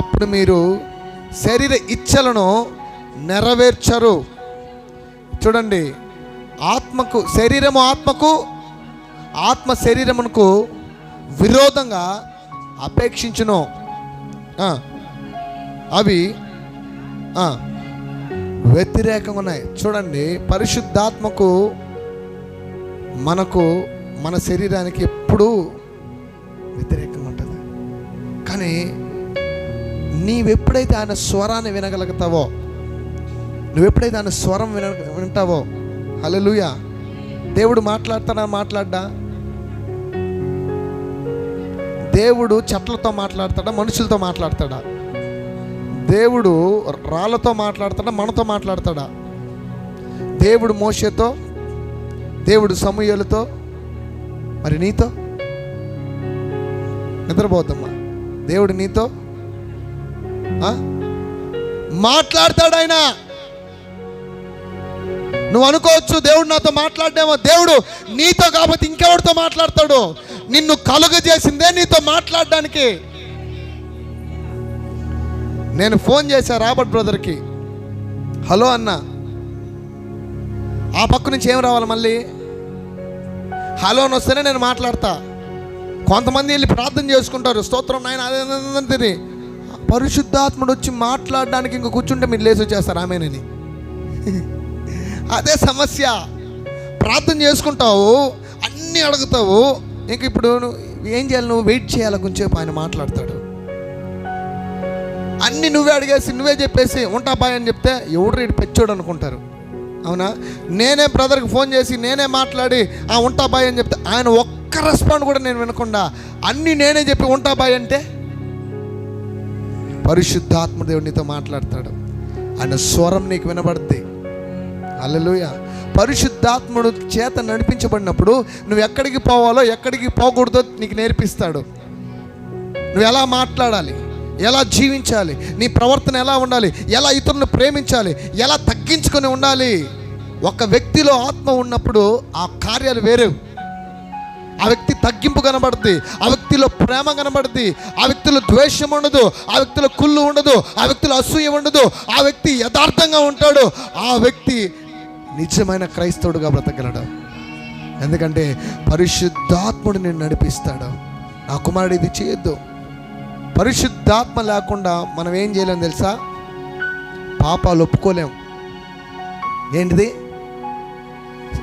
అప్పుడు మీరు శరీర ఇచ్చలను నెరవేర్చరు. చూడండి, ఆత్మకు శరీరము ఆత్మకు, ఆత్మ శరీరమునకు విరోధంగా అపేక్షించును. అవి వ్యతిరేకంగా ఉన్నాయి. చూడండి, పరిశుద్ధాత్మకు మనకు మన శరీరానికి ఎప్పుడూ వ్యతిరేకంగా ఉంటుంది. కానీ నీవెప్పుడైతే ఆయన స్వరాన్ని వినగలుగుతావో, నువ్వెప్పుడైతే ఆయన స్వరం వింటావో, హల్లెలూయా. దేవుడు మాట్లాడా? దేవుడు చెట్లతో మాట్లాడతాడా, మనుషులతో మాట్లాడతాడా? దేవుడు రాళ్ళతో మాట్లాడతాడా, మనతో మాట్లాడతాడా? దేవుడు మోషేతో, దేవుడు సమూయేలుతో, మరి నీతో? నిద్రపోద్దమ్మా. దేవుడు నీతో మాట్లాడతాడు. ఆయన నువ్వు అనుకోవచ్చు దేవుడు నాతో మాట్లాడేమో. దేవుడు నీతో కాబట్టి ఇంకెవరితో మాట్లాడతాడు? నిన్ను కలుగజేసిందే నీతో మాట్లాడడానికి. నేను ఫోన్ చేశా రాబర్ట్ బ్రదర్కి, హలో అన్న. ఆ పక్క నుంచి ఏం రావాలి మళ్ళీ? హలో అని వస్తేనే నేను మాట్లాడతా. కొంతమంది వెళ్ళి ప్రార్థన చేసుకుంటారు, స్తోత్రం నాయన అదే. పరిశుద్ధాత్ముడు వచ్చి మాట్లాడడానికి ఇంక కూర్చుంటే మీరు లేచి వచ్చేస్తారు ఆమెనని. అదే సమస్య. ప్రార్థన చేసుకుంటావు, అన్నీ అడుగుతావు, ఇంక ఇప్పుడు ఏం చేయాలి? నువ్వు వెయిట్ చేయాలి కొంచెంసేపు, ఆయన మాట్లాడతాడు. అన్నీ నువ్వే అడిగేసి నువ్వే చెప్పేసి ఉంటా బాయ్ అని చెప్తే ఎవడు రేటు పెచ్చోడు అనుకుంటారు. అవునా? నేనే బ్రదర్కి ఫోన్ చేసి నేనే మాట్లాడి ఉంటా బాయ్ అని చెప్తే ఆయన ఒక్క రెస్పాండ్ కూడా నేను వినకుండా అన్నీ నేనే చెప్పి ఉంటా బాయ్ అంటే పరిశుద్ధాత్మ దేవుడు నీతో మాట్లాడతాడు. ఆయన స్వరం నీకు వినబడుద్ది. హల్లెలూయా. పరిశుద్ధాత్ముడు చేత నడిపించబడినప్పుడు నువ్వు ఎక్కడికి పోవాలో ఎక్కడికి పోకూడదో నీకు నేర్పిస్తాడు. నువ్వు ఎలా మాట్లాడాలి, ఎలా జీవించాలి, నీ ప్రవర్తన ఎలా ఉండాలి, ఎలా ఇతరులను ప్రేమించాలి, ఎలా తగ్గించుకొని ఉండాలి. ఒక వ్యక్తిలో ఆత్మ ఉన్నప్పుడు ఆ కార్యాలు వేరే. ఆ వ్యక్తి తగ్గింపు కనబడుద్ది, ఆ వ్యక్తిలో ప్రేమ కనబడుద్ది, ఆ వ్యక్తిలో ద్వేషం ఉండదు, ఆ వ్యక్తిలో కుళ్ళు ఉండదు, ఆ వ్యక్తిలో అసూయ ఉండదు, ఆ వ్యక్తి యథార్థంగా ఉంటాడు. ఆ వ్యక్తి నిజమైన క్రైస్తవుడుగా బ్రతకగలడు. ఎందుకంటే పరిశుద్ధాత్ముడు నిన్ను నడిపిస్తాడు. నా కుమారుడు ఇది చేయొద్దు. పరిశుద్ధాత్మ లేకుండా మనం ఏం చేయలేం తెలుసా? పాపాలు ఒప్పుకోలేం. ఏంటిది?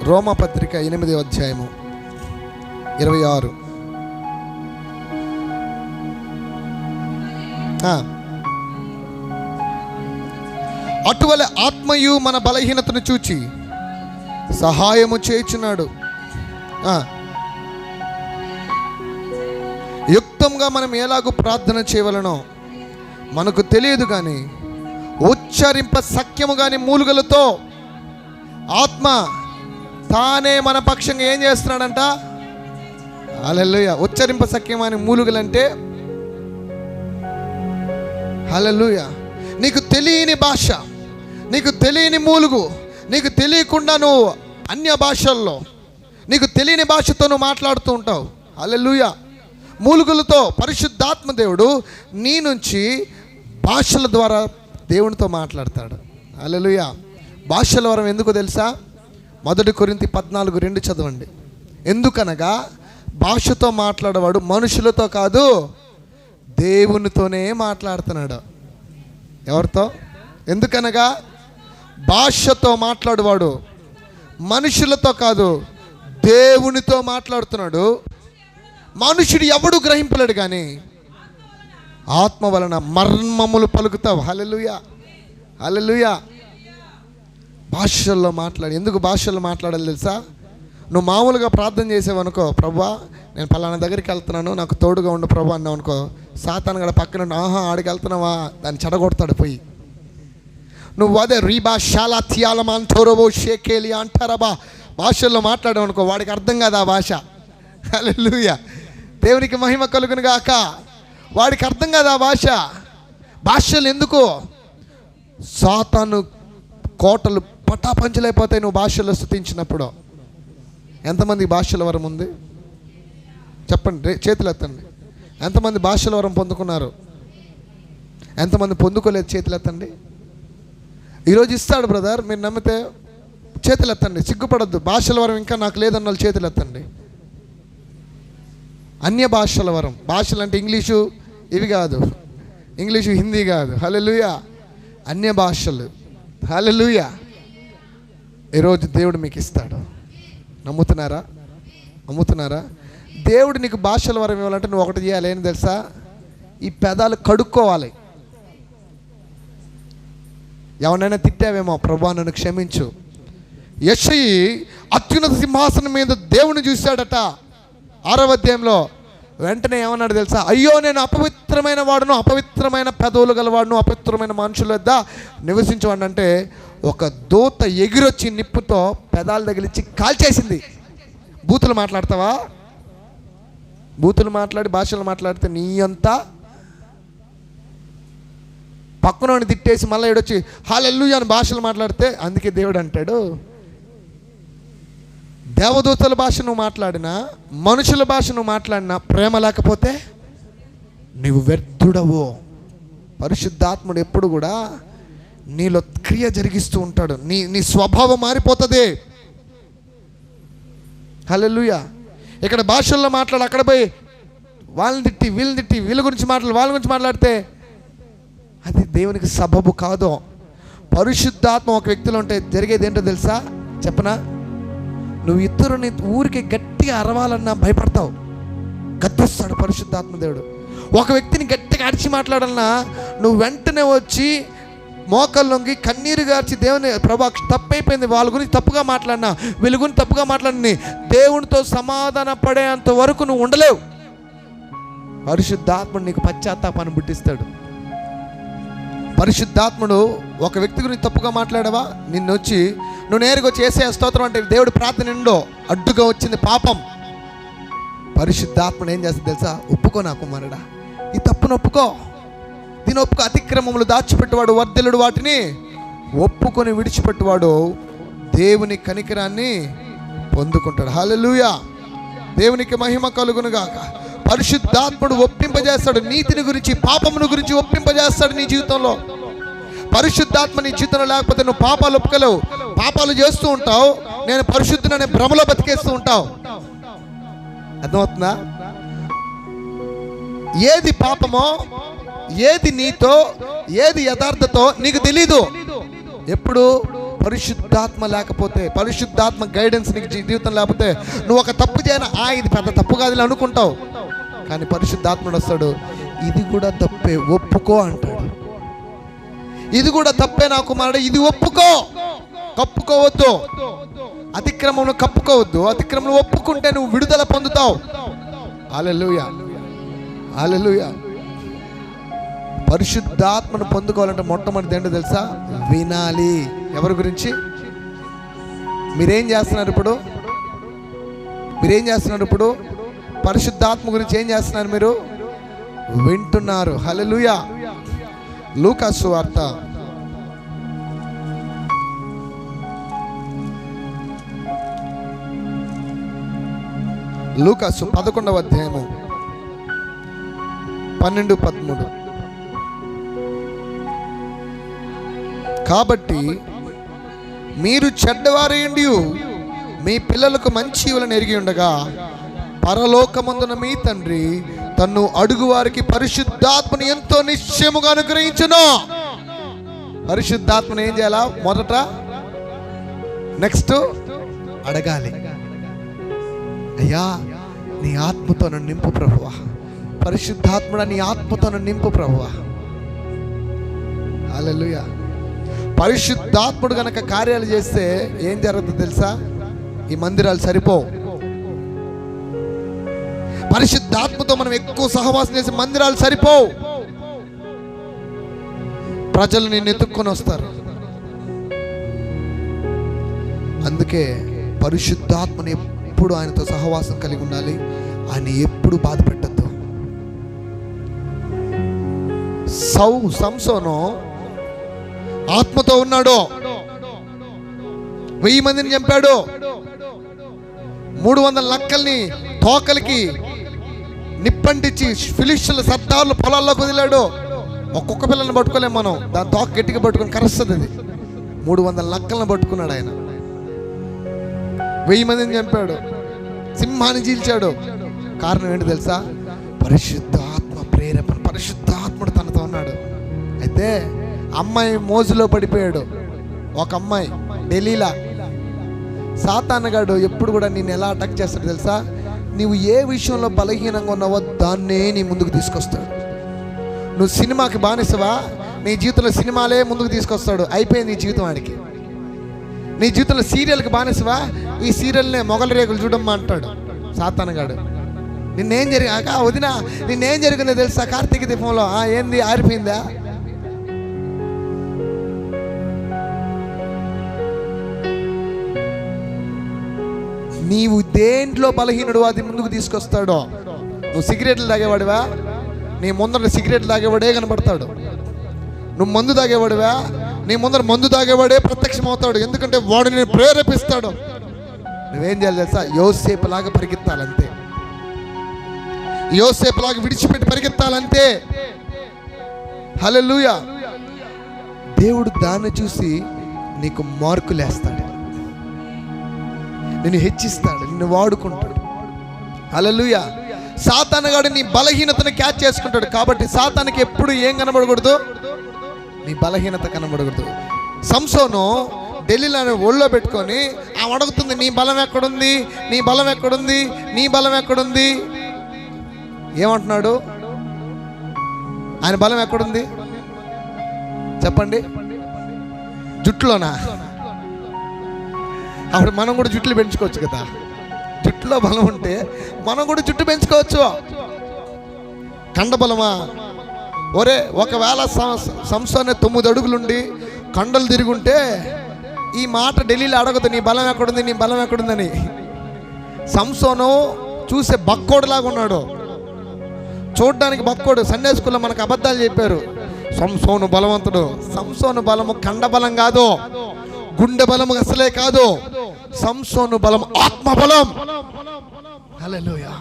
రోమాపత్రిక 8వ అధ్యాయము 26. అటువలే ఆత్మయు మన బలహీనతను చూచి సహాయము చేయుచున్నాడు. యుక్తంగా మనం ఎలాగూ ప్రార్థన చేయవలనో మనకు తెలియదు, కానీ ఉచ్చరింప సఖ్యము కానీ మూలుగలతో ఆత్మ తానే మన పక్షంగా ఏం చేస్తున్నాడంట? హల్లెలూయా. ఉచ్చరింప సఖ్యం అని మూలుగలంటే హల్లెలూయా. నీకు తెలియని భాష, నీకు తెలియని మూలుగు, నీకు తెలియకుండా నువ్వు అన్య భాషల్లో, నీకు తెలియని భాషతో నువ్వు మాట్లాడుతూ ఉంటావు. హల్లెలూయా. మూలుగులతో పరిశుద్ధాత్మ దేవుడు నీ నుంచి భాషల ద్వారా దేవునితో మాట్లాడతాడు. హల్లెలూయా. భాషల వరం ఎందుకు తెలుసా? 1 కొరింథీ 14:2 చదవండి. ఎందుకనగా భాషతో మాట్లాడేవాడు మనుషులతో కాదు, దేవునితోనే మాట్లాడుతున్నాడు. ఎవరితో? ఎందుకనగా భాషతో మాట్లాడేవాడు మనుషులతో కాదు, దేవునితో మాట్లాడుతున్నాడు. మనుషుడు ఎవడు గ్రహింపలేడు, కానీ ఆత్మ వలన మర్మములు పలుకుతావు. హల్లెలూయా, హల్లెలూయా. భాషల్లో మాట్లాడి. ఎందుకు భాషల్లో మాట్లాడాలి తెలుసా? నువ్వు మామూలుగా ప్రార్థన చేసావనుకో, ప్రభువా నేను పలానా దగ్గరికి వెళ్తున్నాను, నాకు తోడుగా ఉండు ప్రభు అన్నావు అనుకో, సాతాను గడ పక్కన ఆడికి వెళ్తున్నావా, దాన్ని చెడగొడతాడు పోయి. నువ్వు అదే రీబా శాలా థియాలమాన్ తోరబో షేకేలి అంటారబా భాషల్లో మాట్లాడామనుకో, వాడికి అర్థం కాదు ఆ భాష. హల్లెలూయా, దేవునికి మహిమ కలుగును గాక. వాడికి అర్థం కాదు ఆ భాష. భాషలు ఎందుకు? సాతాను కోటలు పటాపంచలైపోతాయి నువ్వు భాషల్లో స్తుతించినప్పుడు. ఎంతమంది భాషల వరం ఉంది చెప్పండి, చేతులు ఎత్తండి. ఎంతమంది భాషల వరం పొందుకున్నారు? ఎంతమంది పొందుకోలేదు? చేతులు ఎత్తండి. ఈరోజు ఇస్తాడు బ్రదర్, మీరు నమ్మితే చేతులు ఎత్తండి, సిగ్గుపడద్దు. భాషల వరం ఇంకా నాకు లేదన్న వాళ్ళు చేతులు ఎత్తండి. అన్య భాషల వరం, భాషలు అంటే ఇంగ్లీషు ఇవి కాదు, ఇంగ్లీషు హిందీ కాదు. హల్లెలూయా, అన్య భాషలు. హల్లెలూయా, ఈరోజు దేవుడు మీకు ఇస్తాడు. నమ్ముతున్నారా? నమ్ముతున్నారా? దేవుడు నీకు భాషల వరం ఇవ్వాలంటే నువ్వు ఒకటి చేయాలి. ఏం తెలుసా? ఈ పెదాలు కడుక్కోవాలి. ఎవరైనా తిట్టావేమో, ప్రభువా నన్ను క్షమించు. యెషయి అత్యున్నత సింహాసనం మీద దేవుని చూశాడట 6వ అధ్యాయంలో. వెంటనే ఏమన్నాడు తెలుసా? అయ్యో, నేను అపవిత్రమైన వాడును, అపవిత్రమైన పెదవులు గలవాడును, అపవిత్రమైన మనుషుల వద్ద నివసించేవాడు. అంటే ఒక దూత ఎగిరొచ్చి నిప్పుతో పెదాలు తగిలిచ్చి కాల్చేసింది. బూతులు మాట్లాడతావా? బూతులు మాట్లాడి భాషలు మాట్లాడితే నీ అంతా పక్కనోని తిట్టేసి మళ్ళీ ఏడొచ్చి హల్లెలూయా అని భాషలు మాట్లాడితే, అందుకే దేవుడు అంటాడు, దేవదూతల భాష నువ్వు మాట్లాడినా, మనుషుల భాష నువ్వు మాట్లాడినా, ప్రేమ లేకపోతే నీవు వ్యర్థుడవు. పరిశుద్ధాత్ముడు ఎప్పుడు కూడా నీలో క్రియ జరిగిస్తూ ఉంటాడు. నీ స్వభావం మారిపోతుంది. హల్లెలూయా. ఇక్కడ భాషల్లో మాట్లాడు, అక్కడ పోయి వాళ్ళని తిట్టి వీళ్ళని తిట్టి వీళ్ళ గురించి వాళ్ళ గురించి మాట్లాడితే అది దేవునికి సబబు కాదు. పరిశుద్ధాత్మ ఒక వ్యక్తిలో ఉంటే జరిగేది ఏంటో తెలుసా? చెప్పనా? నువ్వు ఇతరుని ఊరికి గట్టిగా అరవాలన్నా భయపడతావు, గద్దిస్తాడు పరిశుద్ధాత్మ దేవుడు. ఒక వ్యక్తిని గట్టిగా అడిచి మాట్లాడాలన్నా నువ్వు వెంటనే వచ్చి మోకల్లోకి కన్నీరు గార్చి దేవుని, ప్రభా తప్పైపోయింది, వాళ్ళ గురించి తప్పుగా మాట్లాడినా, వీళ్ళ గురించి తప్పుగా మాట్లాడిని, దేవునితో సమాధాన పడేంత వరకు నువ్వు ఉండలేవు. పరిశుద్ధాత్ముడు నీకు పశ్చాత్తాపాన్ని పుట్టిస్తాడు. పరిశుద్ధాత్ముడు ఒక వ్యక్తి గురించి తప్పుగా మాట్లాడవా, నిన్ను వచ్చి నువ్వు నేరుగా వచ్చి యేసయ్య స్తోత్రం అంటే దేవుడి ప్రార్థన నిండో అడ్డుగా వచ్చింది పాపం. పరిశుద్ధాత్ముడు ఏం చేస్తుంది తెలుసా? ఒప్పుకో నా కుమారుడా, ఈ తప్పును ఒప్పుకో, దీని ఒప్పుకో. అతిక్రమములు దాచిపెట్టువాడు వర్ధిల్లుడు, వాటిని ఒప్పుకొని విడిచిపెట్టువాడు దేవుని కనికరాన్ని పొందుకుంటాడు. హల్లెలూయా, దేవునికి మహిమ కలుగును గాక. పరిశుద్ధాత్ముడు ఒప్పింపజేస్తాడు, నీతిని గురించి పాపమును గురించి ఒప్పింపజేస్తాడు నీ జీవితంలో. పరిశుద్ధాత్మ నీ జీవితంలో లేకపోతే నువ్వు పాపాలు ఒప్పుకోలేవు. పాపాలు చేస్తూ ఉంటావు, నేను పరిశుద్ధుననే భ్రమలో బతికేస్తూ ఉంటావు. అర్థమవుతుందా? ఏది పాపమో, ఏది నీతో, ఏది యథార్థతో నీకు తెలీదు. ఎప్పుడు పరిశుద్ధాత్మ లేకపోతే, పరిశుద్ధాత్మ గైడెన్స్ నీకు జీవితం లేకపోతే నువ్వు ఒక తప్పు చేయనా, ఇది పెద్ద తప్పు కాదు అనుకుంటావు. కానీ పరిశుద్ధాత్ముడు వస్తాడు, ఇది కూడా తప్పే, ఒప్పుకో అంటాడు. ఇది కూడా తప్పే నా కుమారుడు, ఇది ఒప్పుకో, కప్పుకోవద్దు. అతిక్రమం కప్పుకోవద్దు, అతిక్రమం ఒప్పుకుంటే నువ్వు విడుదల పొందుతావు. హల్లెలూయా, హల్లెలూయా. పరిశుద్ధాత్మను పొందుకోవాలంటే మొట్టమొదటి ఏంటో తెలుసా? వినాలి. ఎవరి గురించి? మీరేం చేస్తున్నారు ఇప్పుడు? మీరేం చేస్తున్నారు ఇప్పుడు? పరిశుద్ధాత్మ గురించి ఏం చేస్తున్నారు మీరు? వింటున్నారు. హల్లెలూయా. లూకా సువార్త 11వ అధ్యాయము 12-13. కాబట్టి మీరు చెడ్డవారేండి మీ పిల్లలకు మంచి ఇవ్వాలని ఎరిగి ఉండగా, పరలోకమందున మీ తండ్రి తన్ను అడుగు వారికి పరిశుద్ధాత్మని ఎంతో నిశ్చయముగా అనుగ్రహించును. పరిశుద్ధాత్మని ఏం చేయాలా? మొదట నెక్స్ట్ అడగాలి. అయ్యా, నీ ఆత్మతో నన్ను నింపు ప్రభువా. పరిశుద్ధాత్ముడా, నీ ఆత్మతో నన్ను నింపు ప్రభువా. హల్లెలూయా. పరిశుద్ధాత్ముడు గనక కార్యాలు చేస్తే ఏం జరుగుతుంది తెలుసా? ఈ మందిరాలు సరిపోవు. పరిశుద్ధాత్మతో మనం ఎక్కువ సహవాసం చేసే మందిరాలు సరిపోవు. ప్రజలు నిన్ను ఎత్తుక్కొని వస్తారు. అందుకే పరిశుద్ధాత్మని ఎప్పుడు ఆయనతో సహవాసం కలిగి ఉండాలి. ఆయన ఎప్పుడు బాధ పెట్టద్దు. సంసోను ఆత్మతో ఉన్నాడు, 1000 మందిని చంపాడు, 300 నక్కల్ని తోకలకి నిప్పంటించి ఫిలిష్యుల సర్దార్లు పొలాల్లోకి వదిలాడు. ఒక్కొక్క పిల్లల్ని పట్టుకోలేము మనం, దాని తోక గట్టిగా పట్టుకొని కరుస్తుంది. అది 300 నక్కల్ని పట్టుకున్నాడు ఆయన. 1000 మందిని చంపాడు, సింహాన్ని చీల్చాడు. కారణం ఏంటి తెలుసా? పరిశుద్ధాత్మ ప్రేరేపణ. పరిశుద్ధాత్ముడు తనతో ఉన్నాడు. అయితే అమ్మాయి మోజులో పడిపోయాడు. ఒక అమ్మాయి డెలీలా. సాతానుగాడు ఎప్పుడు కూడా నేను ఎలా అటాక్ చేస్తాడు తెలుసా? నీవు ఏ విషయంలో బలహీనంగా ఉన్నావో దాన్నే నీ ముందుకు తీసుకొస్తాడు. నువ్వు సినిమాకి బానిసవా, నీ జీవితంలో సినిమాలే ముందుకు తీసుకొస్తాడు. అయిపోయింది నీ జీవితం వాడికి. నీ జీవితంలో సీరియల్కి బానిసవా, ఈ సీరియల్నే మొగల రేకులు చూడమ్మా అంటాడు సాతానుగాడు. నిన్నేం జరిగా వదిన, నిన్నేం జరిగిందో తెలుసా? కార్తీక దీపంలో ఏంది ఆరిపోయిందా? నీవు దేంట్లో బలహీనుడు అది ముందుకు తీసుకొస్తాడో. నువ్వు సిగరెట్లు తాగేవాడివా, నీ ముందర సిగరెట్లు తాగేవాడే కనబడతాడు. నువ్వు మందు తాగేవాడివా, నీ ముందర మందు తాగేవాడే ప్రత్యక్షమవుతాడు. ఎందుకంటే వాడు నేను ప్రేరేపిస్తాడు. నువ్వేం చేయాలి తెలుసా? యోసేపులాగా పరిగెత్తాలంతే. యోసేపులాగా విడిచిపెట్టి పరిగెత్తాలంతే. హల్లెలూయా. దేవుడు దాన్ని చూసి నీకు మార్కులు వేస్తాడు, నిన్ను హెచ్చిస్తాడు, నిన్ను వాడుకుంటాడు. హల్లెలూయా. సాతానుగాడు నీ బలహీనతను క్యాచ్ చేసుకుంటాడు. కాబట్టి సాతానికి ఎప్పుడు ఏం కనబడకూడదు? నీ బలహీనత కనబడకూడదు. సంసోను ఢిల్లీలో ఒళ్ళో పెట్టుకొని ఆమె అడుగుతుంది, నీ బలం ఎక్కడుంది, నీ బలం ఎక్కడుంది, నీ బలం ఎక్కడుంది? ఏమంటున్నాడు? ఆయన బలం ఎక్కడుంది చెప్పండి? జుట్టులోనా? అప్పుడు మనం కూడా జుట్లు పెంచుకోవచ్చు కదా. జుట్టులో బలం ఉంటే మనం కూడా జుట్టు పెంచుకోవచ్చు. కండబలమా? ఒరే, ఒకవేళ సంసోనే 9 అడుగులుండి కండలు తిరుగుంటే ఈ మాట ఢిల్లీలో అడగదు, నీ బలం ఎక్కడుంది, నీ బలం ఎక్కడుందని. సంసోను చూసే బక్కోడులాగా ఉన్నాడు, చూడ్డానికి బక్కోడు. సండే స్కూల్లో మనకు అబద్ధాలు చెప్పారు. సంసోను బలవంతుడు. సంసోను బలము కండ బలం కాదు, గుండె బలము అసలే కాదు. సంసోను బలం ఆత్మబలం. హల్లెలూయా.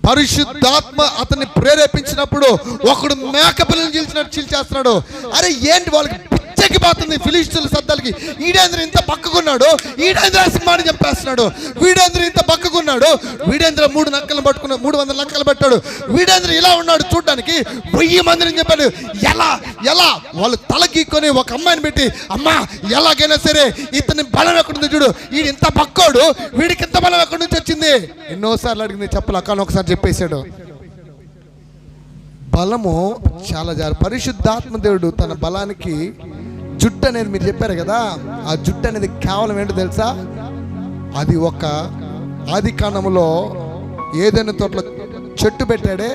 పరిశుద్ధాత్మ అతన్ని ప్రేరేపించినప్పుడు ఒకడు మేకపిల్లని చీల్చేస్తున్నాడు. అరే ఏంటి వాళ్ళకి పిచ్చెక్కి పోతుంది ఫిలిష్తీయుల సద్దాలకి. ఈడేంద్ర ఇంత పక్కకున్నాడు, ఈడేంద్ర సింహాన్ని చంపేస్తున్నాడు, వీడేంద్ర ఇంత పక్కకున్నాడు, వీడేంద్ర 300 నక్కలు పట్టుకున్నాడు, 300 నక్కలు పెట్టాడు, వీడేంద్ర ఇలా ఉన్నాడు చూడడానికి 1000 మందిని చెప్పాడు. ఎలా ఎలా వాళ్ళు తలగీక్కొని ఒక అమ్మాయిని పెట్టి, అమ్మా ఎలాగైనా సరే ఇతని బలం ఎక్కడుంది చూడు, వీడు ఇంత పక్కోడు, వీడికి ఇంత బలం ఎక్కడి నుంచి వచ్చింది? ఎన్నోసార్లు అడిగింది, చెప్పలే కానీ ఒకసారి చెప్పేశాడు. బలము చాలా పరిశుద్ధాత్మ దేవుడు తన బలానికి జుట్టు అనేది మీరు చెప్పారు కదా, ఆ జుట్టు అనేది కేవలం ఏంటో తెలుసా? అది ఒక ఆది కాండములో ఏదైనా తోటలో చెట్టు పెట్టాడే,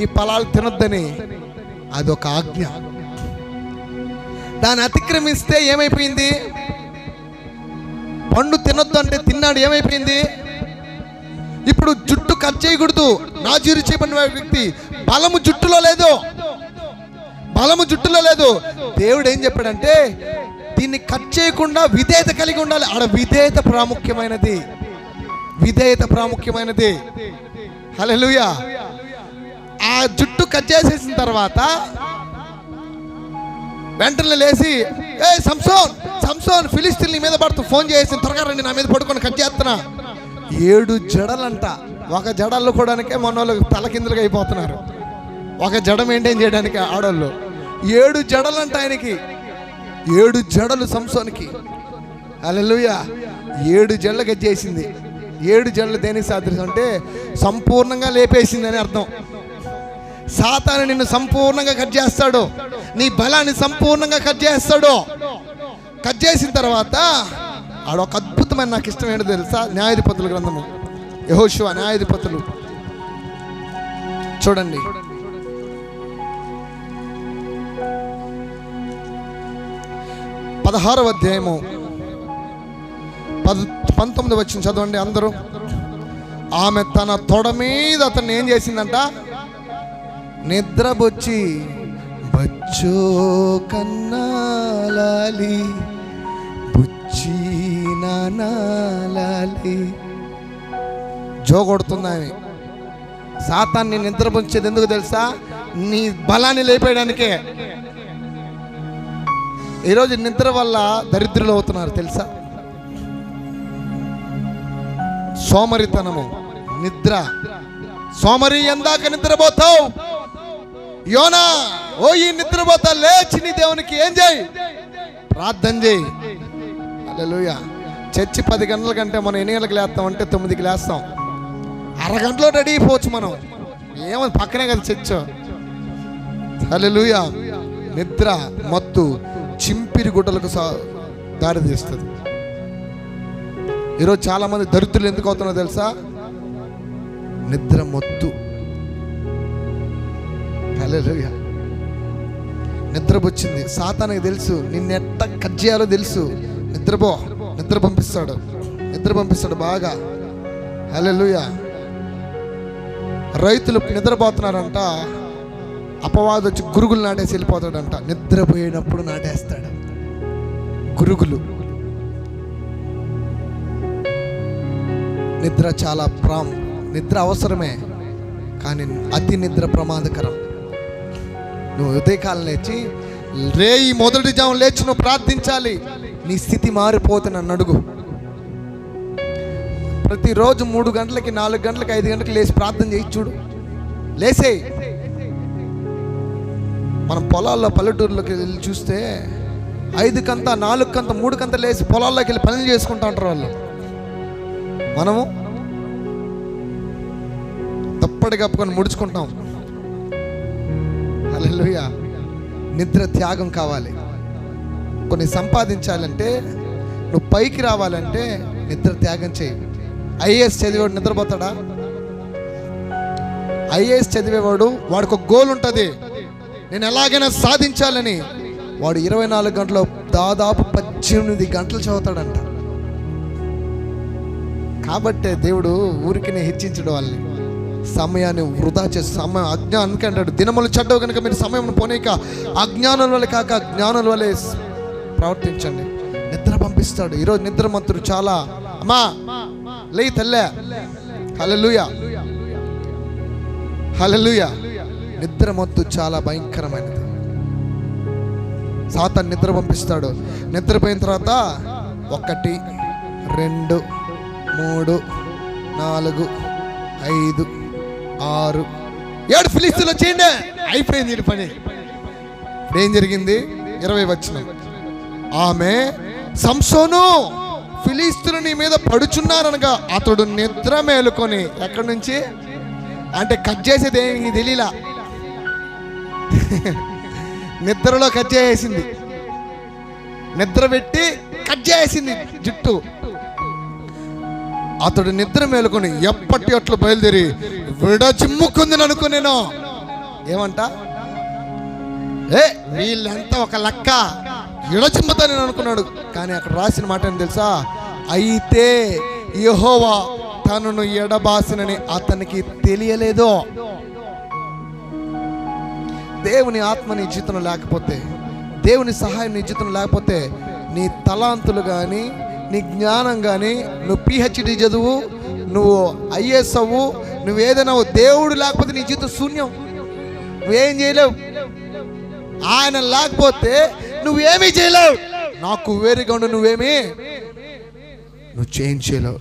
ఈ ఫలాలు తినొద్దని, అదొక ఆజ్ఞ. దాన్ని అతిక్రమిస్తే ఏమైపోయింది? పండు తినొద్దు అంటే తిన్నాడు, ఏమైపోయింది? ఇప్పుడు జుట్టు కట్ చేయకూడదు. నాజీరు చేయబడిన వ్యక్తి బలము జుట్టులో లేదు, బలము జుట్టులో లేదు. దేవుడు ఏం చెప్పాడంటే దీన్ని కట్ చేయకుండా విధేయత కలిగి ఉండాలి. ఆడ విధేయత ప్రాముఖ్యమైనది, విధేయత ప్రాముఖ్యమైనది. హల్లెలూయా. ఆ జుట్టు కట్ చేసేసిన తర్వాత వెంటనే లేచి, ఏ సంసోన్ సంసోన్ ఫిలిష్తీయుల మీద పడుతూ ఫోన్ చేసి, త్వరగా రండి నా మీద పడుకొని కట్ చేస్తున్నా. 7 జడలంట. ఒక జడ అల్లుకోవడానికే మనోళ్ళు తలకిందులుగా అయిపోతున్నారు, ఒక జడ మెయింటైన్ చేయడానికి ఆడోళ్ళు. 7 జడలంట ఆయనకి, 7 జడలు సంసోనికి. హల్లెలూయా. 7 జడలు కట్ చేసింది. 7 జడలు దేనికి సాదృశ్యం అంటే సంపూర్ణంగా లేపేసింది అని అర్థం. సాతాను నిన్ను సంపూర్ణంగా కట్ చేస్తాడు, నీ బలాన్ని సంపూర్ణంగా కట్ చేస్తాడు. కట్ చేసిన తర్వాత ఆడొక అద్భుతమైన, నాకు ఇష్టం ఏంటో తెలుసా? న్యాయాధిపతుల గ్రంథము, యెహోషువ న్యాయాధిపతులు చూడండి. 19 వచ్చిన చదవండి అందరూ. ఆమె తన తొడ మీద అతన్ని ఏం చేసిందంట? నిద్రబొచ్చి బచ్చో కన్నాలాలి బుచ్చి నానాలాలి జోగొడుతుంది ఆమె. సాతాన్ని నిద్రపుంచేది ఎందుకు తెలుసా? నీ బలాన్ని లేపేయడానికే. ఈరోజు నిద్ర వల్ల దరిద్రులు అవుతున్నారు తెలుసా? సోమరితనము, నిద్ర. సోమరి ఎందాక నిద్రపోతావు? యోనా, ఓ ఈ నిద్రపోతా లేచి నీ దేవునికి ఏం చేయి? ప్రార్థన చేయి. హల్లెలూయా. చర్చి 10 గంటల కంటే మనం ఎన్ని గంటలకు లేస్తామంటే 9కి లేస్తాం. అరగంటలో రెడీ అయిపోవచ్చు మనం. ఏమని పక్కనే కదా చర్చ్. హల్లెలూయా. నిద్ర మత్తు చింపిరి గుడ్డలకు దారి తీస్తుంది. ఈరోజు చాలా మంది దరిద్రులు ఎందుకు అవుతున్నారో తెలుసా? నిద్ర మత్తు. హల్లెలూయా. నిద్రపోచ్చింది. సాతానికి తెలుసు నిన్నెట్ట కట్ చేయాలో తెలుసు. నిద్ర పంపిస్తాడు బాగా. హల్లెలూయా. రైతులు నిద్రపోతున్నారంట, అపవాది వచ్చి గురుగులు నాటేసి వెళ్ళిపోతాడంట. నిద్రపోయేటప్పుడు నాటేస్తాడు గురుగులు. నిద్ర చాలా నిద్ర అవసరమే, కానీ అతి నిద్ర ప్రమాదకరం. నువ్వు ఉదయకాలం లేచి రేయి మొదటి జాము లేచి నువ్వు ప్రార్థించాలి. నీ స్థితి మారిపోతే నన్ను అడుగు. ప్రతిరోజు 3 గంటలకి 4 గంటలకి 5 గంటలకి లేచి ప్రార్థన చేయి చూడు. లేసేయి. మనం పొలాల్లో పల్లెటూరులోకి వెళ్ళి చూస్తే 5 కంత 4 కంత 3 కంత లేచి పొలాల్లోకి వెళ్ళి పనులు చేసుకుంటా ఉంటారు వాళ్ళు. మనము తప్పటి కప్పుకొని ముడుచుకుంటాం. హల్లెలూయా. నిద్ర త్యాగం కావాలి. కొన్ని సంపాదించాలంటే, నువ్వు పైకి రావాలంటే నిద్ర త్యాగం చేయి. ఐఏఎస్ చదివేవాడు నిద్రపోతాడా? ఐఏఎస్ చదివేవాడు వాడికి ఒక గోల్ ఉంటుంది, నేను ఎలాగైనా సాధించాలని. వాడు 24 గంటలు దాదాపు 18 గంటలు చదువుతాడంట. కాబట్టే దేవుడు ఊరికినే హెచ్చించడం వాళ్ళని, సమయాన్ని వృధా చేసి అజ్ఞానం అందుకే అంటాడు, దినములు చెడ్డవు కనుక మీరు సమయం పోనీక అజ్ఞానుల వల్ల కాక జ్ఞానుల వల్లే ప్రవర్తించండి. నిద్ర పంపిస్తాడు. ఈరోజు నిద్రమంతుడు చాలా. అమ్మా లేయి తల్లే. హల్లెలూయా. హల్లెలూయా. నిద్రమత్తు చాలా భయంకరమైనది. సాతాను నిద్ర పంపిస్తాడు. నిద్రపోయిన తర్వాత 1 2 3 4 5 6 7 ఫిలిస్తీన్లు వచ్చేయండి. అయిపోయింది ఈ పని. ఇప్పుడు ఏం జరిగింది? 20 వచనం. ఆమె సంసోను, ఫిలిస్తీయులు నీ మీద పడుచున్నారనగా అతడు నిద్ర మేలుకొని. ఎక్కడి నుంచి అంటే కట్ చేసేది ఏమి తెలియలా. నిద్రలో కట్ చేసేసింది. నిద్ర పెట్టి కట్ చేసింది జుట్టు. అతడు నిద్ర మేలుకొని ఎప్పటి అట్లు బయలుదేరి విడచిమ్ముకుంది అనుకునేను. ఏమంట? వీళ్ళంతా ఒక లెక్క, విడచిమ్ముతానని అనుకున్నాడు. కానీ అక్కడ రాసిన మాట ఏం తెలుసా? అయితే యెహోవా తనను ఎడబాసినని అతనికి తెలియలేదో. దేవుని ఆత్మ నీ జీవితంలో లేకపోతే, దేవుని సహాయం నీ జీవితంలో లేకపోతే, నీ తలాంతులు కానీ నీ జ్ఞానం కానీ, నువ్వు PhD చదువు, నువ్వు IAS అవ్వు, నువ్వు ఏదైనా దేవుడు లేకపోతే నీ జీవితం శూన్యం. నువ్వేం చేయలేవు. ఆయన లేకపోతే నువ్వేమీ చేయలేవు. నాకు వేరుగా ఉండు, నువ్వు చేంజ్ చేయలేవు.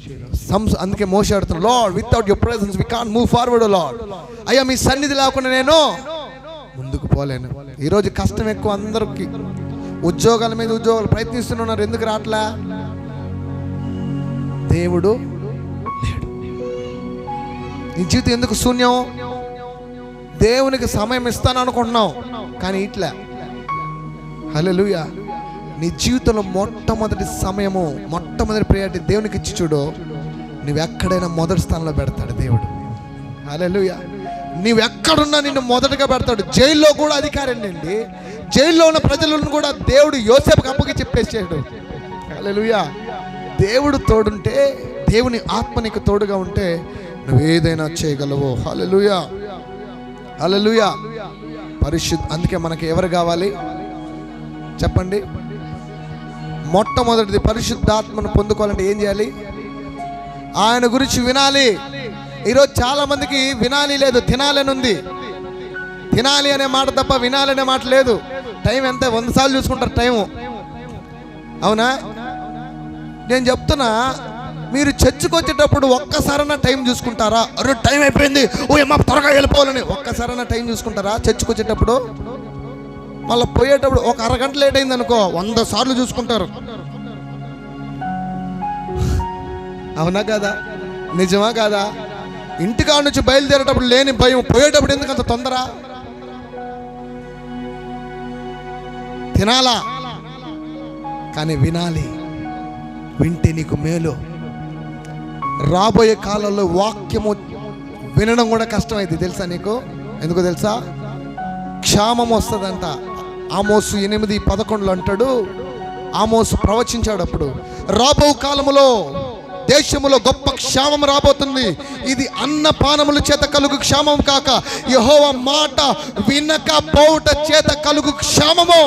అందుకే మోషే ఆడుతున్నావు, Lord without your presence we can't move forward Lord. అయ్యా మీ సన్నిధి లేకుండా నేను ముందుకు పోలేను. ఈరోజు కష్టం ఎక్కువ అందరికి. ఉద్యోగాల మీద ఉద్యోగాలు ప్రయత్నిస్తున్నారు, ఎందుకు రావట్లే? దేవుడు లేడు. నీ జీవితం ఎందుకు శూన్యం? దేవునికి సమయం ఇస్తాను అనుకుంటున్నావు కానీ ఇట్లా. హల్లెలూయా. నీ జీవితంలో మొట్టమొదటి సమయము, మొట్టమొదటి ప్రయారిటీ దేవునికి ఇచ్చి చూడు, నువ్వు ఎక్కడైనా మొదటి స్థానంలో పెడతాడు దేవుడు. హల్లెలూయా. నువ్వు ఎక్కడున్నా నిన్ను మొదటగా పెడతాడు. జైల్లో కూడా అధికారం అండి. జైల్లో ఉన్న ప్రజలను కూడా దేవుడు యోసేపుకి అప్పకి చెప్పేసాడు. హల్లెలూయా. దేవుడు తోడుంటే, దేవుని ఆత్మ నీకు తోడుగా ఉంటే నువ్వు ఏదైనా చేయగలవు. హల్లెలూయా, హల్లెలూయా. అందుకే మనకి ఎవరు కావాలి చెప్పండి? మొట్టమొదటిది పరిశుద్ధాత్మను పొందుకోవాలంటే ఏం చేయాలి? ఆయన గురించి వినాలి. ఈరోజు చాలా మందికి వినాలి లేదు, తినాలని ఉంది. తినాలి అనే మాట తప్ప వినాలి అనే మాట లేదు. టైం ఎంత 100 సార్లు చూసుకుంటారు టైము, అవునా? నేను చెప్తున్నా, మీరు చర్చికి వచ్చేటప్పుడు ఒక్కసారైనా టైం చూసుకుంటారా? అరే టైం అయిపోయింది, ఓ ఏమో త్వరగా వెళ్ళిపోవాలని ఒక్కసారైనా టైం చూసుకుంటారా చర్చికి వచ్చేటప్పుడు? మళ్ళీ పోయేటప్పుడు ఒక అరగంట లేట్ అయింది అనుకో, 100 సార్లు చూసుకుంటారు. అవునా కాదా? నిజమా కాదా? ఇంటికాడ నుంచి బయలుదేరేటప్పుడు లేని భయం, పోయేటప్పుడు ఎందుకు అంత తొందర? తినాలా కానీ వినాలి. వింటే నీకు మేలు. రాబోయే కాలంలో వాక్యము వినడం కూడా కష్టమైంది తెలుసా నీకు? ఎందుకో తెలుసా? క్షామం వస్తుందంట. ఆమోసు 8:11 అంటాడు, ఆమోసు ప్రవచించాడు అప్పుడు, రాబో కాలములో దేశములో గొప్ప క్షామం రాబోతుంది. ఇది అన్నపానముల చేత కలుగు క్షామం కాక యెహోవా మాట వినక పోవుట చేత కలుగు క్షామము.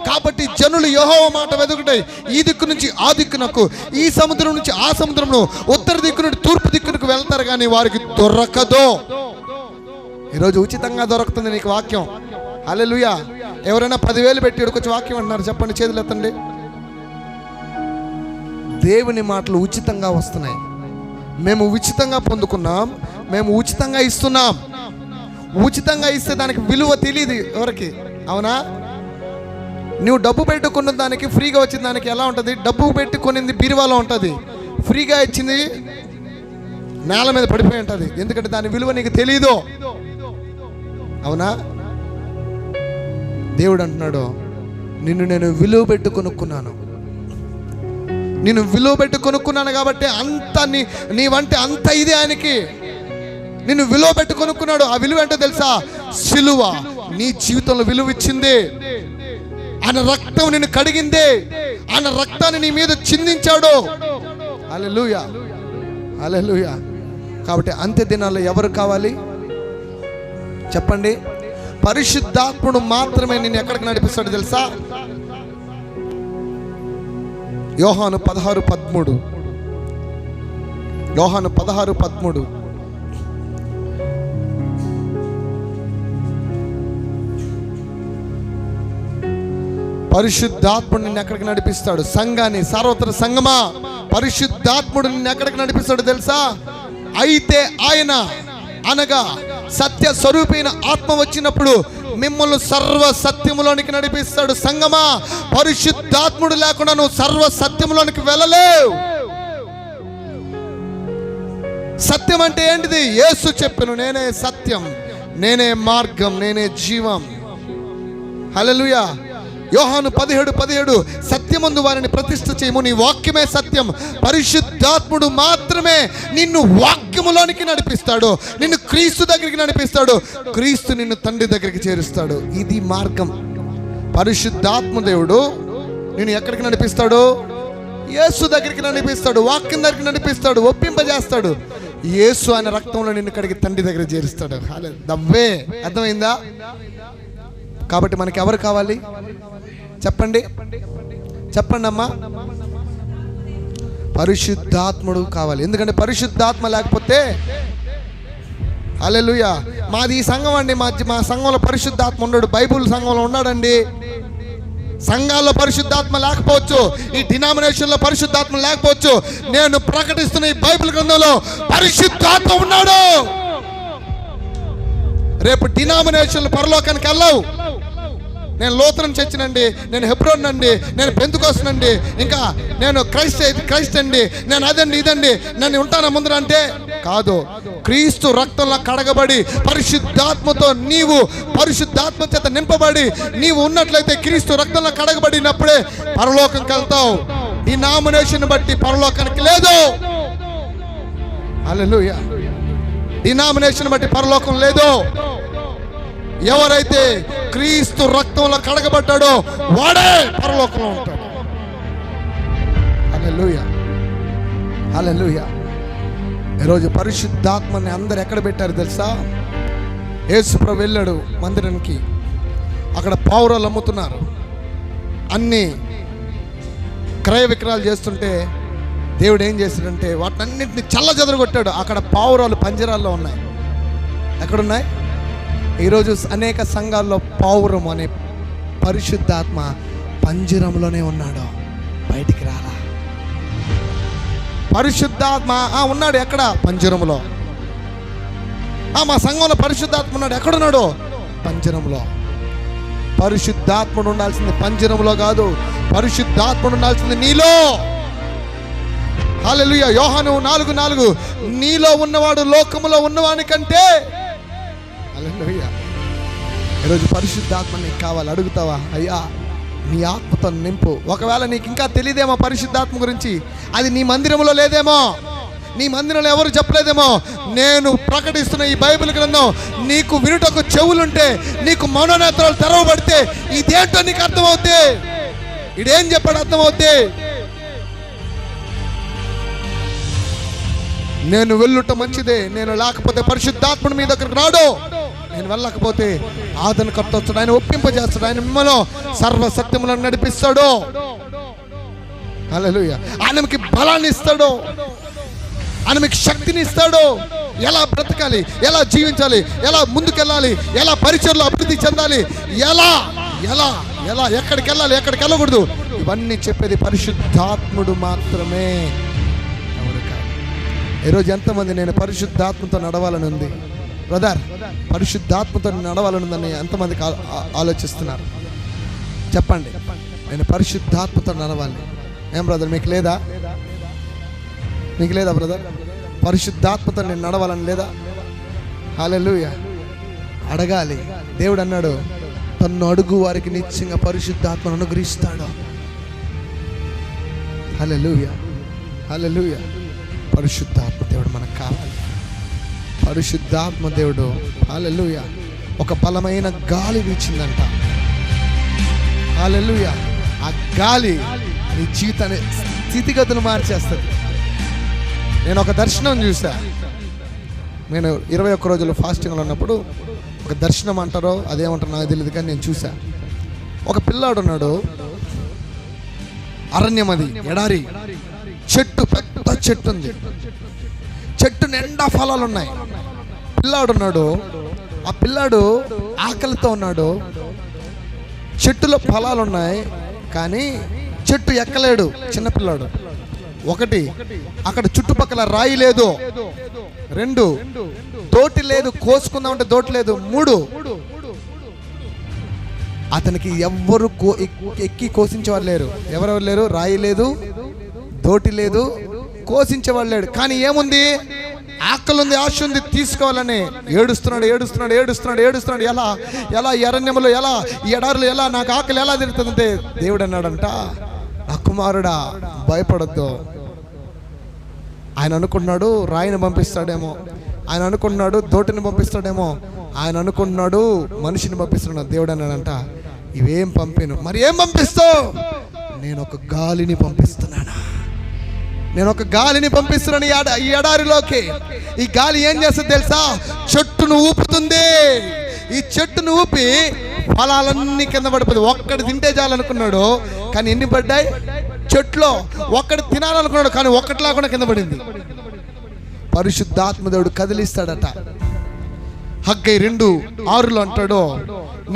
కాబట్టి జనులు యెహోవా మాట వెదుకుటై ఈ దిక్కు నుంచి ఆ దిక్కునకు, ఈ సముద్రం నుంచి ఆ సముద్రమును, ఉత్తర దిక్కు నుండి తూర్పు దిక్కునకు వెళ్తారు కానీ వారికి దొరకదు. ఈరోజు ఉచితంగా దొరుకుతుంది నీకు వాక్యం. హల్లెలూయా. ఎవరైనా 10,000 పెట్టి ఇక్కడికి వాక్యం అంటున్నారు చెప్పండి, చేతులు ఎత్తండి. దేవుని మాటలు ఉచితంగా వస్తున్నాయి. మేము ఉచితంగా పొందుకున్నాం, మేము ఉచితంగా ఇస్తున్నాం. ఉచితంగా ఇస్తే దానికి విలువ తెలియదు ఎవరికి, అవునా? నువ్వు డబ్బు పెట్టుకున్న దానికి ఫ్రీగా వచ్చిన దానికి ఎలా ఉంటుంది? డబ్బు పెట్టుకునింది బీరువాలో ఉంటుంది, ఫ్రీగా ఇచ్చింది నేల మీద పడిపోయి ఉంటుంది. ఎందుకంటే దాని విలువ నీకు తెలీదు, అవునా? దేవుడు అంటున్నాడు, నిన్ను నేను విలువ పెట్టి కొనుక్కున్నాను. నేను విలువ పెట్టి కొనుక్కున్నాను కాబట్టి అంత నీవంటే అంత ఇది ఆయనకి. నిన్ను విలువ పెట్టి కొనుక్కున్నాడు. ఆ విలువ ఏంటో తెలుసా? సిలువ నీ జీవితంలో విలువ ఇచ్చింది. ఆయన రక్తం నిన్ను కడిగింది. ఆయన రక్తాన్ని నీ మీద చిందించాడు. హల్లెలూయా, హల్లెలూయా. కాబట్టి అంత్య దినాల్లో ఎవరు కావాలి చెప్పండి? పరిశుద్ధాత్ముడు మాత్రమే నిన్ను ఎక్కడికి నడిపిస్తాడు తెలుసా? యోహాను 16:13. యోహాను 16:13. పరిశుద్ధాత్ముడు నిన్ను ఎక్కడికి నడిపిస్తాడు? సంఘాన్ని, సర్వత్ర సంగమా, పరిశుద్ధాత్ముడు నిన్ను ఎక్కడికి నడిపిస్తాడు తెలుసా? అయితే ఆయన అనగా సత్య స్వరూపైన ఆత్మ వచ్చినప్పుడు మిమ్మల్ని సర్వ సత్యములోనికి నడిపిస్తాడు. సంగమా, పరిశుద్ధాత్ముడు లేకుండా నువ్వు సర్వ సత్యములోనికి వెళ్ళలేవు. సత్యం అంటే ఏంటిది? యేసు చెప్పెను, నేనే సత్యం, నేనే మార్గం, నేనే జీవం. హల్లెలూయా. యోహాను 17:17 సత్యమందు వారిని ప్రతిష్ఠ చేయము, నీ వాక్యమే సత్యం. పరిశుద్ధాత్ముడు మాత్రమే నిన్ను వాక్యములోనికి నడిపిస్తాడు, నిన్ను క్రీస్తు దగ్గరికి నడిపిస్తాడు, క్రీస్తు నిన్ను తండ్రి దగ్గరికి చేరుస్తాడు. ఇది మార్గం. పరిశుద్ధాత్మ దేవుడు నిన్ను ఎక్కడికి నడిపిస్తాడు? యేసు దగ్గరికి నడిపిస్తాడు, వాక్యం దగ్గరికి నడిపిస్తాడు, ఒప్పింపజేస్తాడు. యేసు ఆయన రక్తంలో నిన్ను కడిగి తండ్రి దగ్గర చేరుస్తాడు. దవ్వే అర్థమైందా? కాబట్టి మనకి ఎవరు కావాలి చెప్పండి? చెప్పండి అమ్మా. పరిశుద్ధాత్ముడు కావాలి. ఎందుకంటే పరిశుద్ధాత్మ లేకపోతే, హల్లెలూయా, మాది ఈ సంఘం అండి, మా సంఘంలో పరిశుద్ధాత్మ ఉన్నాడు. బైబుల్ సంఘంలో ఉన్నాడండి. సంఘాల్లో పరిశుద్ధాత్మ లేకపోవచ్చు, ఈ డినామినేషన్లో పరిశుద్ధాత్మ లేకపోవచ్చు. నేను ప్రకటిస్తున్న ఈ బైబిల్ గ్రంథంలో పరిశుద్ధాత్మ ఉన్నాడు. రేపు డినామినేషన్లు పరలోకానికి వెళ్ళవు. నేను లూథరన్ చర్చ్ అండి, నేను హెబ్రోన్ అండి, నేను పెంతెకోస్తు అండి, ఇంకా నేను క్రైస్ట్ అండి, నేను అదండి ఇదండి, నేను ఉంటాను ముందర అంటే కాదు. క్రీస్తు రక్తంలో కడగబడి పరిశుద్ధాత్మతో నీవు పరిశుద్ధాత్మ చేత నింపబడి నీవు ఉన్నట్లయితే క్రీస్తు రక్తంలో కడగబడినప్పుడే పరలోకంకి వెళ్తావు. డినామినేషన్ బట్టి పరలోకానికి లేదు. హల్లెలూయా. డినామినేషన్ బట్టి పరలోకం లేదు. ఎవరైతే క్రీస్తు రక్తంలో కడగబడ్డాడో వాడే పరలోకంలో ఉంటాడు. హల్లెలూయా. హల్లెలూయా. ఈరోజు పరిశుద్ధాత్మని అందరు ఎక్కడ పెట్టారు తెలుసా? యేసుప్రభు వెళ్ళాడు మందిరానికి, అక్కడ పావురాలు అమ్ముతున్నారు, అన్ని క్రయ విక్రయాలు చేస్తుంటే దేవుడు ఏం చేశాడంటే వాటినన్నింటినీ చల్లచెదరగొట్టాడు. అక్కడ పావురాలు పంజరాల్లో ఉన్నాయి. ఎక్కడున్నాయి? ఈరోజు అనేక సంఘాల్లో పావురం అనే పరిశుద్ధాత్మ పంజరంలోనే ఉన్నాడు, బయటికి రాలా. పరిశుద్ధాత్మ ఉన్నాడు ఎక్కడ? పంజరంలో. మా సంఘంలో పరిశుద్ధాత్మ ఉన్నాడు, ఎక్కడున్నాడు? పంజరంలో. పరిశుద్ధాత్ముడు ఉండాల్సింది పంజరంలో కాదు, పరిశుద్ధాత్ముడు ఉండాల్సింది నీలో. హల్లెలూయా. యోహాను 4:4 నీలో ఉన్నవాడు లోకములో ఉన్నవాని కంటే. హల్లెలూయా. ఈరోజు పరిశుద్ధాత్మ నీకు కావాలి. అడుగుతావా? అయ్యా నీ ఆత్మతో నింపు. ఒకవేళ నీకు ఇంకా తెలియదేమో పరిశుద్ధాత్మ గురించి, అది నీ మందిరంలో లేదేమో, నీ మందిరంలో ఎవరు చెప్పలేదేమో. నేను ప్రకటిస్తున్న ఈ బైబిల్ గ్రంథం నీకు వినుటకు చెవులుంటే, నీకు మనోనేత్రాలు తెరవబడితే ఇదేంటో నీకు అర్థమవుద్ది. ఇదేం చెప్పాడు అర్థమవుద్ది. నేను వెళ్ళుట మంచిదే, నేను లేకపోతే పరిశుద్ధాత్ముడు మీ దగ్గరకు రాడు. నేను వెళ్ళకపోతే ఆదరణ కర్తొస్తాడు, ఆయన ఒప్పింపజేస్తాడు, ఆయన మిమ్మల్ని సర్వ సత్యములను నడిపిస్తాడు. హల్లెలూయా. ఆయన మీకు బలాన్ని ఇస్తాడు, ఆయన మీకు శక్తిని ఇస్తాడు. ఎలా బ్రతకాలి, ఎలా జీవించాలి, ఎలా ముందుకెళ్ళాలి, ఎలా పరిచయంలో అభివృద్ధి చెందాలి, ఎలా ఎలా ఎలా ఎక్కడికి వెళ్ళాలి, ఎక్కడికి వెళ్ళకూడదు, ఇవన్నీ చెప్పేది పరిశుద్ధాత్ముడు మాత్రమే. ఈరోజు ఎంతమంది నేను పరిశుద్ధాత్మతో నడవాలని ఉంది బ్రదర్, పరిశుద్ధాత్మతో నడవాలని ఉందని ఎంతమందికి ఆలోచిస్తున్నారు? చెప్పండి. నేను పరిశుద్ధాత్మతో నడవాలి. ఏం బ్రదర్, మీకు లేదా? మీకు లేదా బ్రదర్? పరిశుద్ధాత్మతో నేను నడవాలని లేదా? హల్లెలూయా. అడగాలి. దేవుడు అన్నాడు, తన్ను అడుగు వారికి నిశ్చయంగా పరిశుద్ధాత్మను అనుగ్రహిస్తాడు. హల్లెలూయా, హల్లెలూయా. పరిశుద్ధాత్మ దేవుడు మనకు కావాలి. పరిశుద్ధాత్మ దేవుడు. హల్లెలూయా. ఒక బలమైన గాలి వీచిందంట. హల్లెలూయా. ఆ గాలి నీ జీవితాన్ని స్థితిగతులు మార్చేస్తుంది. నేను ఒక దర్శనం చూసా. నేను 21 రోజులు ఫాస్టింగ్లో ఉన్నప్పుడు ఒక దర్శనం అంటారో అదేమంటారో నాకు తెలియదు, కానీ నేను చూసా. ఒక పిల్లాడు ఉన్నాడు, అరణ్యం, అది ఎడారి, చెట్టు, పెద్ద చెట్టు ఉంది, చెట్టు నిండా ఫలాలు ఉన్నాయి. పిల్లాడు ఉన్నాడు, ఆ పిల్లాడు ఆకలితో ఉన్నాడు. చెట్టులో ఫలాలు ఉన్నాయి కానీ చెట్టు ఎక్కలేడు చిన్నపిల్లాడు. ఒకటి, అక్కడ చుట్టుపక్కల రాయి లేదు. 2, తోటి లేదు, కోసుకుందామంటే తోటి లేదు. 3, అతనికి ఎవ్వరు ఎక్కి కోసించేవారు లేరు. ఎవరెవరు లేరు? రాయి లేదు, దోటి లేదు, కోసించేవాళ్ళు లేడు. కానీ ఏముంది? ఆకలి ఉంది, ఆశ ఉంది, తీసుకోవాలని ఏడుస్తున్నాడు, ఏడుస్తున్నాడు, ఏడుస్తున్నాడు, ఏడుస్తున్నాడు. ఎలా ఎలా అరణ్యములో, ఎలా ఈ ఎడారులు, ఎలా నాకు ఆకలి ఎలా తిరుగుతుందంటే దేవుడు అన్నాడంట, నా కుమారుడా భయపడొద్దు. ఆయన అనుకున్నాడు రాయిని పంపిస్తాడేమో, ఆయన అనుకున్నాడు దోటిని పంపిస్తాడేమో, ఆయన అనుకున్నాడు మనిషిని పంపిస్తున్నాడు. దేవుడు అన్నాడంట, ఇవేం పంపిను. మరి ఏం పంపిస్తావు? నేను ఒక గాలిని పంపిస్తున్నాను. నేను ఒక గాలిని పంపిస్తున్నాను ఈ ఎడారిలోకి. ఈ గాలి ఏం చేస్తుంది తెలుసా? చెట్టును ఊపుతుంది. ఈ చెట్టును ఊపి ఫలాలన్నీ కింద పడిపోతుంది. ఒక్కటి తింటే చాలనుకున్నాడు, కానీ ఎన్ని పడ్డాయి? చెట్లో ఒక్కటి తినాలనుకున్నాడు, కానీ ఒక్కటి లేకుండా కింద పడింది. పరిశుద్ధాత్మ దేవుడు కదిలిస్తాడట. హగ్గై 2:6 అంటాడు,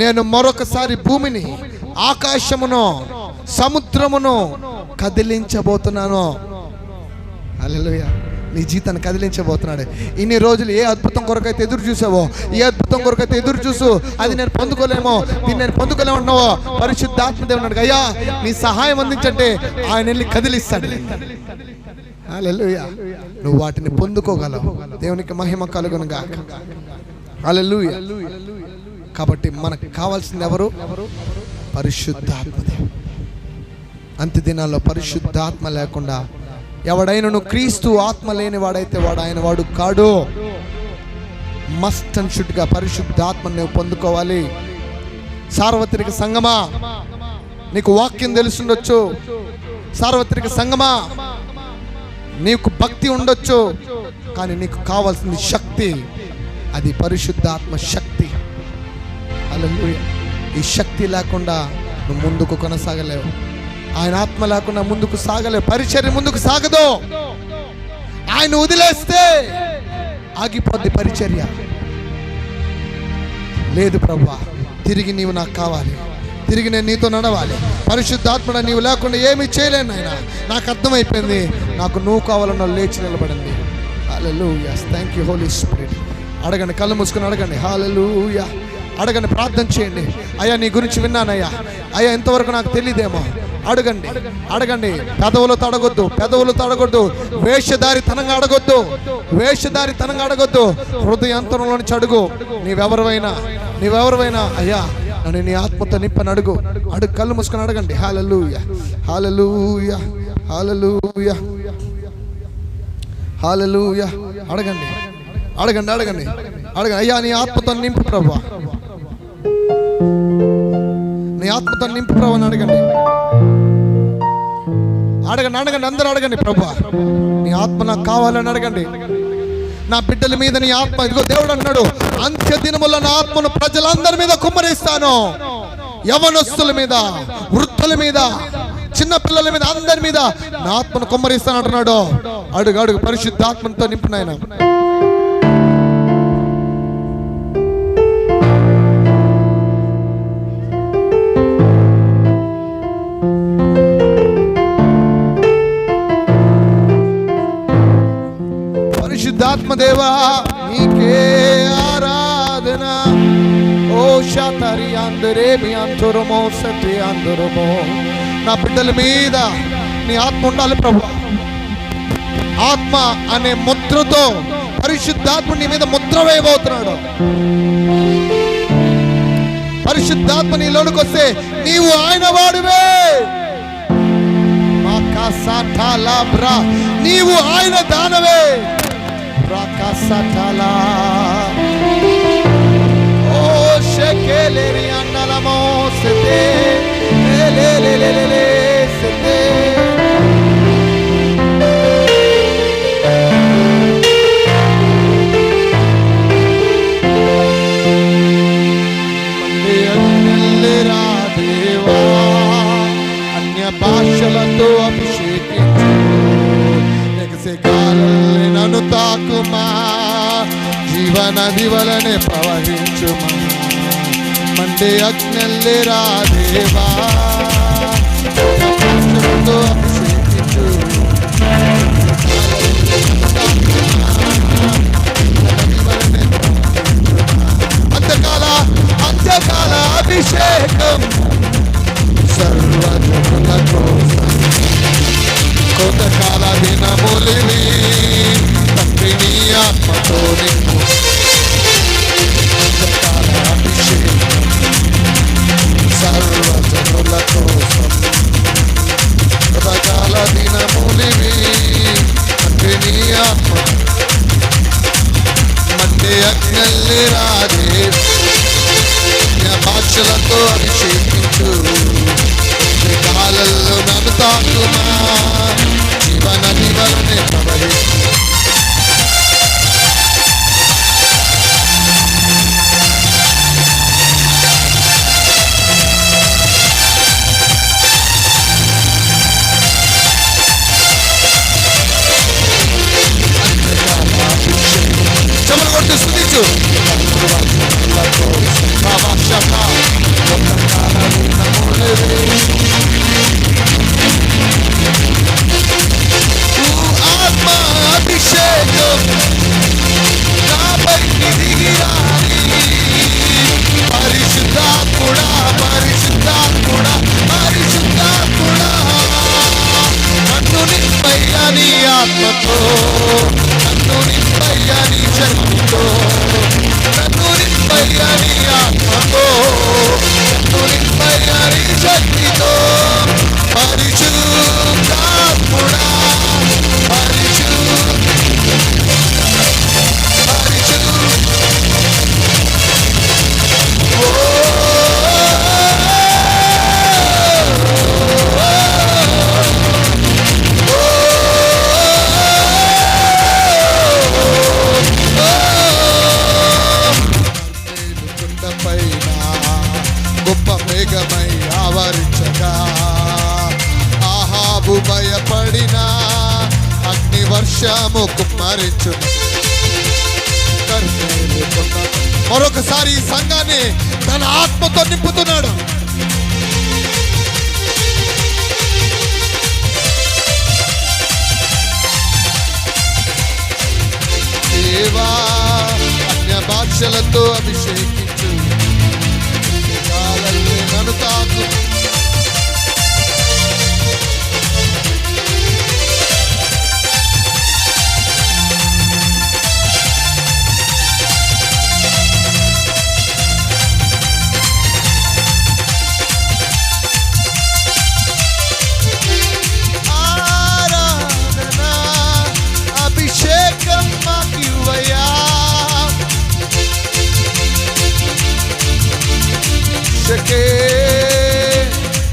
నేను మరొకసారి భూమిని, ఆకాశమును, సముద్రమును కదిలించబోతున్నాను. హల్లెలూయా. నీ జీవితాన్ని కదిలించబోతున్నాడు. ఇన్ని రోజులు ఏ అద్భుతం కొరకైతే ఎదురు చూసావో, ఏ అద్భుతం కొరకైతే ఎదురు చూసు అది నేను పొందుకోలేమో, దీన్ని నేను పొందుకోలేము అన్నావో, పరిశుద్ధాత్మ దేవుడు అడిగా, అయ్యా నీ సహాయం అందించంటే ఆయన వెళ్ళి కదిలిస్తాడు. హల్లెలూయా. నువ్వు వాటిని పొందుకోగలవు. దేవునికి మహిమ కలుగును గాక. హల్లెలూయా. కాబట్టి మనకు కావాల్సింది ఎవరు? పరిశుద్ధాత్మ. అంత్య దినాల్లో పరిశుద్ధాత్మ లేకుండా ఎవడైనను క్రీస్తు ఆత్మ లేని వాడైతే వాడు ఆయన వాడు కాడు. మస్ట్ అండ్ షుడ్ గా పరిశుద్ధాత్మను నువ్వు పొందుకోవాలి. సార్వత్రిక సంగమా, నీకు వాక్యం తెలుసుండొచ్చు. సార్వత్రిక సంగమా, నీకు భక్తి ఉండొచ్చు, కానీ నీకు కావాల్సింది శక్తి. అది పరిశుద్ధాత్మ శక్తి. హల్లెలూయా. ఈ శక్తి లేకుండా నువ్వు ముందుకు కొనసాగలేవు. ఆయన ఆత్మ లేకుండా ముందుకు సాగలేవు. పరిచర్య ముందుకు సాగదు. ఆయన వదిలేస్తే ఆగిపోద్ది పరిచర్య. లేదు ప్రభువా, తిరిగి నీవు నాకు కావాలి, తిరిగి నేను నీతో నడవాలి. పరిశుద్ధాత్మడ నీవు లేకుండా ఏమీ చేయలేను ఆయన. నాకు అర్థమైపోయింది. నాకు నువ్వు కావాలన్న లేచి నిలబడింది. Hallelujah. Thank you Holy Spirit. అడగండి, కళ్ళు మూసుకొని అడగండి. హల్లెలూయా. అడగండి, ప్రార్థన చేయండి. అయ్యా నీ గురించి విన్నానయ్యా, అయ్యా ఇంతవరకు నాకు తెలియదేమో. అడగండి, అడగండి. పెదవులతో అడగొద్దు, పెదవులతో అడగొద్దు. వేషధారితనంగా అడగొద్దు, వేషధారితనంగా అడగొద్దు. హృదయాంతరంలో నుంచి అడుగు. నీవెవరివైనా అయ్యా నన్ను నీ ఆత్మతో నింపని అడుగు. కళ్ళు మూసుకొని అడగండి. హల్లెలూయా, హల్లెలూయా, హల్లెలూయా, హల్లెలూయా. అడగండి, అడగండి, అడగండి, అడగండి. అయ్యా నీ ఆత్మతో నింపు ప్రభువా, నీ ఆత్మతో నింపు ప్రభు అని అడగండి. అడగండి, అడగండి, అందరూ అడగండి. ప్రభువా నీ ఆత్మ నాకు కావాలని అడగండి. నా బిడ్డల మీద నీ ఆత్మ, ఇదిగో దేవుడు అన్నాడు, అంత్య దినముల్లో నా ఆత్మను ప్రజలందరి మీద కుమ్మరిస్తాను. యవనస్తుల మీద, వృద్ధుల మీద, చిన్న పిల్లల మీద, అందరి మీద నా ఆత్మను కుమ్మరిస్తాను అంటున్నాడు. అడుగు, అడుగు. పరిశుద్ధాత్మతో నింపు నాయన. పరిశుద్ధాత్మదేవా నీకే ఆరాధన. ఓ శాతరి అందరే మీ అంతరమో సతి అందరమో. నా బిడ్డల మీద నీ ఆత్మ ఉండాలి ప్రభు. ఆత్మ అనే ముద్రతో పరిశుద్ధాత్మ నీ మీద ముద్ర వేయబోతున్నాడు. పరిశుద్ధాత్మ నీలోనికి వస్తే నీవు ఆయన వాడివే. నీవు ఆయన దానవే. ఓ షెకెలేరి అండలమో సెతే లేలేలేలేలే సెతే. దేవా అన్య భాషలతో అభిషేకించు. కాలల్ని నన్ను తాకుమా, జీవనది వలనే ప్రవహించుమా. మండే అగ్నెల్లి రా దేవా, అభిషేకించు. అంత్యకాల అభిషేకం సర్వజనుల కోసం. కొంతకాల దినములివి తండ్రి నీ ఆత్మతో నింపు. కొంతకాల అభిషేకం సర్వజనుల కోసం. కొంతకాల దినములివి తండ్రి నీ ఆత్మ. మండే అగ్నెల్లి రాదే భాషలతో అభిషేకించు. కాలంలో నన్ను తాకుమా, జీవనది వలనే ప్రవహించు. చెమలు కొట్టి స్తుతించు. ఆత్మ అభిషేకం నాపైకి దిగిరాని. పరిశుద్ధాత్ముడా, పరిశుద్ధాత్ముడా, పరిశుద్ధాత్ముడా. నన్ను నింపయ్యా నీ ఆత్మతో, నన్ను నింపయ్యా నీ శక్తితో. నన్ను నింపయ్యా నీ ఆత్మతో, నన్ను నింపయ్యా నీ శక్తితో. పరిశుద్ధాత్ముడా, నీవు భయపడినా అగ్ని వర్షము కుమ్మరించు. మరొకసారి ఈ సంఘాన్ని తన ఆత్మతో నింపుతున్నాడు. దేవా అన్య భాషలతో అభిషేకించు, నన్ను తాకు.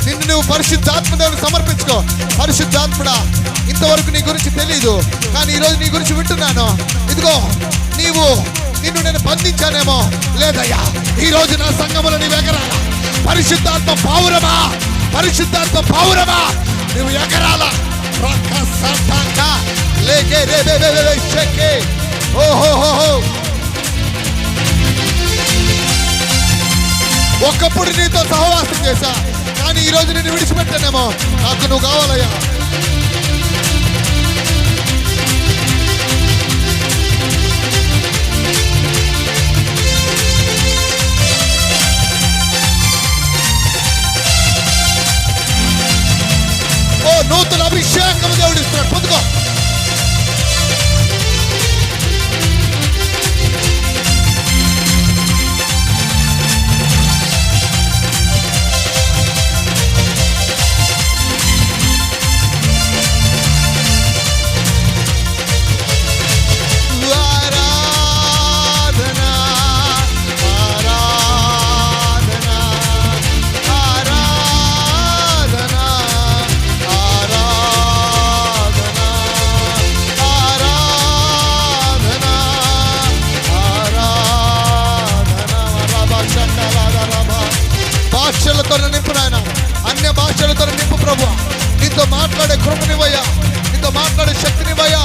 నిన్ను నువ్వు పరిశుద్ధాత్మ దేవుడికి సమర్పించుకో. పరిశుద్ధాత్ముడా, ఇంతవరకు నీ గురించి తెలీదు, కానీ ఈరోజు నీ గురించి వింటున్నాను. ఇదిగో నిన్ను నేను బంధించానేమో. లేదయ్యా, ఈరోజు నా సంఘములో నీవు ఎగరాల. పరిశుద్ధాత్మ పౌరమా, పరిశుద్ధాత్మ పౌరమా, నువ్వు ఎగరాల. ఓహోహో, ఒకప్పుడు నీతో సహవాసం చేశా, కానీ ఈరోజు నేను విడిచిపెట్టానేమో. నాకు నువ్వు కావాలయ్యా. ఓ నూతన అభిషేకం దేవుడు ఇస్తున్నాడు, పొందుకో. భాషలతో నింపు నాయన, అన్య భాషలతో నింపు ప్రభు. నీతో మాట్లాడే కృపనివయ్యా, నీతో మాట్లాడే శక్తినివయ్యా.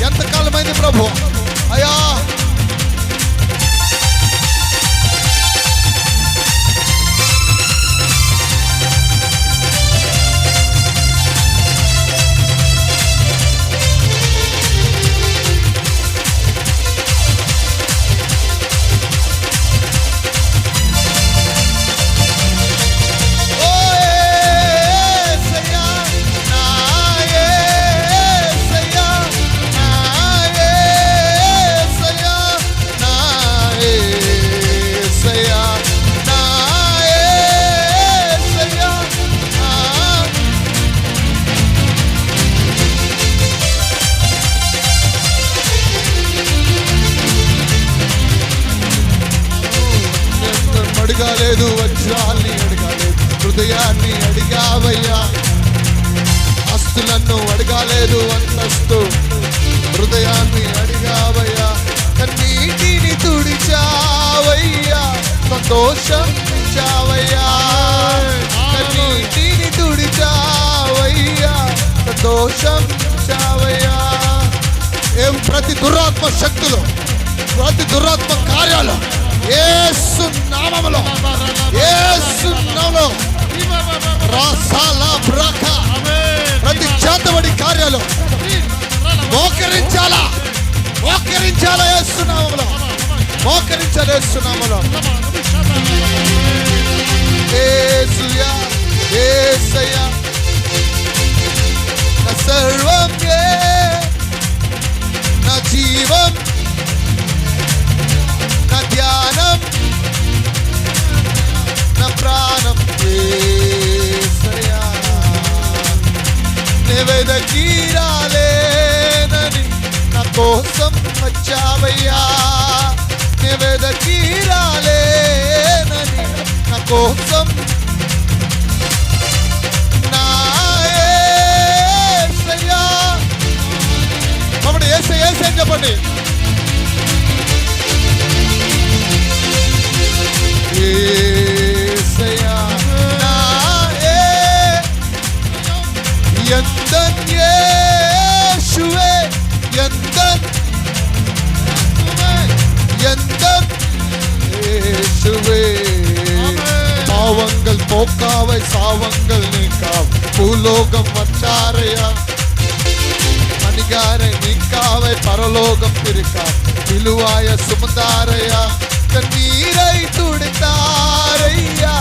ఎంతకాలమైంది ప్రభు అయ్యా. అడగాలేదు, వజ్రాల్ని అడగాలేదు, హృదయాన్ని అడిగావయ్యా. ఆస్తులను అడగాలేదు, అంతస్తు హృదయాన్ని అడిగావయ్యా. కన్నీటిని తుడిచావయ్యా, సంతోషం ఇచ్చావయ్యా. కన్నీటిని తుడిచావయ్యా, సంతోషం ఇచ్చావయ్యా. ప్రతి దురాత్మ శక్తులు, ప్రతి దురాత్మ కార్యాలు యేసు నామములో, యేసు నామములో రాసాలా బ్రక, ప్రతి చేతబడి కార్యాలు మోకరించాలా, మోకరించాలా యేసు నామములో, మోకరించాలి యేసు నామములో. యేసుయా, యేసయ్యా, నా సర్వం, నా జీవం, నా ధ్యానం, నా ప్రాణం యేసయ్యా. వెదకి రాలేనని నా కోసం వచ్చావయ్యా. వెదకి రాలేనని నా కోసం నా యేసయ్యా. కాబట్టి యేసయ్య యేసయ్య అని చెప్పండి. యేసయ్యా, నా எந்தன் இயேசுவே, எந்தன் இயேசுவே. பாவங்கள் போக்காவை சாவங்கள் நீக்காவை பூலோகம் வச்சாரையா, மணிகாரை நீக்காவை பரலோகம் பிரிக்கா விழுவாய சுமந்தாரையா, கண்ணீரை துடைத்தாரையா,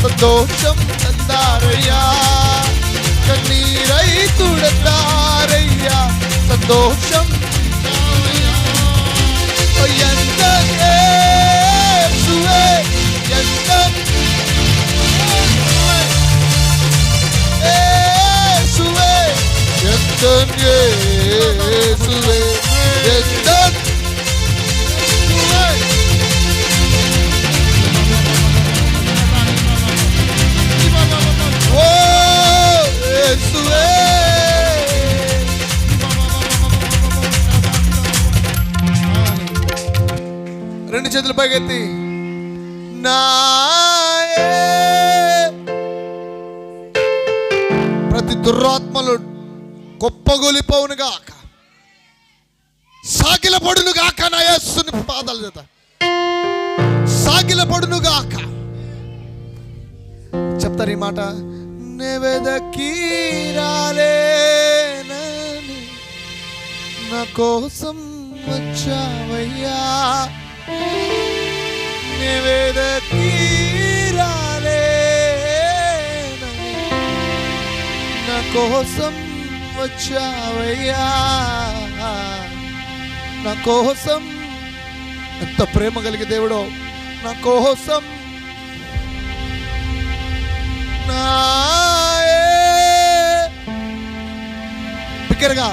சந்தோஷம் தந்தாரையா, கண்ணீரை துடைத்தாரையா, சந்தோஷம் எந்த இயேசுவே, எந்த இயேசுவே, எந்த இயேசுவே, எந்த ఓ యేసువే. రెండు చేతులు పైకెత్తి నాయే ప్రతి దురాత్మలు గొప్పగొలిపోవునుగాక, సాగిలపడునుగాక, నా యేసుని పాదాల చేత సాగిలపడునుగాక. చెప్తారు ఈ మాట, నెవెదకి రాలేనని నా కోసం వచ్చావయ్యా, నెవెదకి రాలేనని నా కోసం వచ్చావయ్యా, నా కోసం. ఎంత ప్రేమ కలిగి దేవుడో, నా కోసం బిగ్గరగా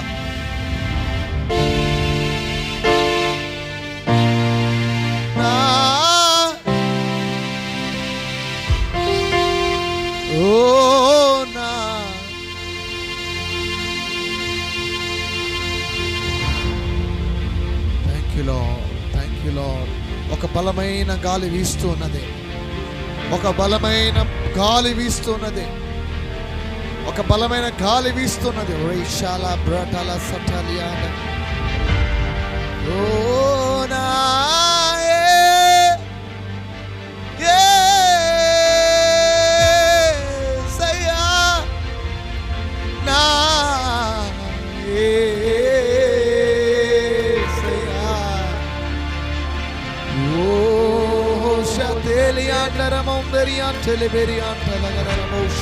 థ్యాంక్ యూ లార్డ్. ఒక బలమైన గాలి వీస్తూ ఉన్నది, ఒక బలమైన గాలి వీస్తున్నది, ఒక బలమైన గాలి వీస్తున్నది. రైషాల బ్రటాల సటలియాన ఓ నాయే యేసయ్యా, నాయే యేసయ్యా. ఓ షతేలియాంటరమం బెరియాన్ టెలిబెరియాన్ టలగరమోష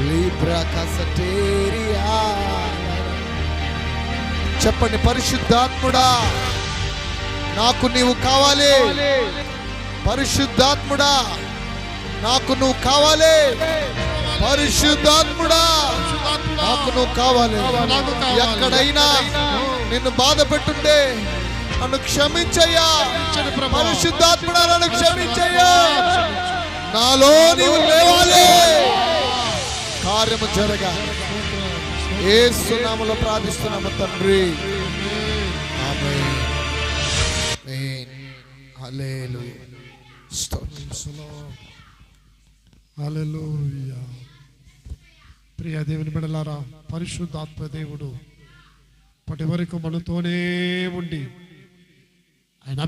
లిబ్రా కసటేరియా. చెప్పండి, పరిశుద్ధాత్ముడా నాకు నీవు కావాలి, పరిశుద్ధాత్ముడా నాకు నువ్వు కావాలి, పరిశుద్ధాత్ముడా నాకు నువ్వు కావాలి. ఎక్కడైనా నిన్ను బాధ పెట్టుంటే నన్ను క్షమించయ్యా, పరిశుద్ధాత్ముడా నన్ను క్షమించయ్యా, నాలో నీవు లేవాలి, కార్యము జరగా. యేసు నామములో ప్రార్థిస్తున్నాము తండ్రి, ఆమేన్. హల్లెలూయా, హల్లెలూయా. ప్రియ దేవుని బిడ్డలారా, పరిశుద్ధాత్మ దేవుడు ఇప్పటి వరకు మనతోనే ఉండి ఆయన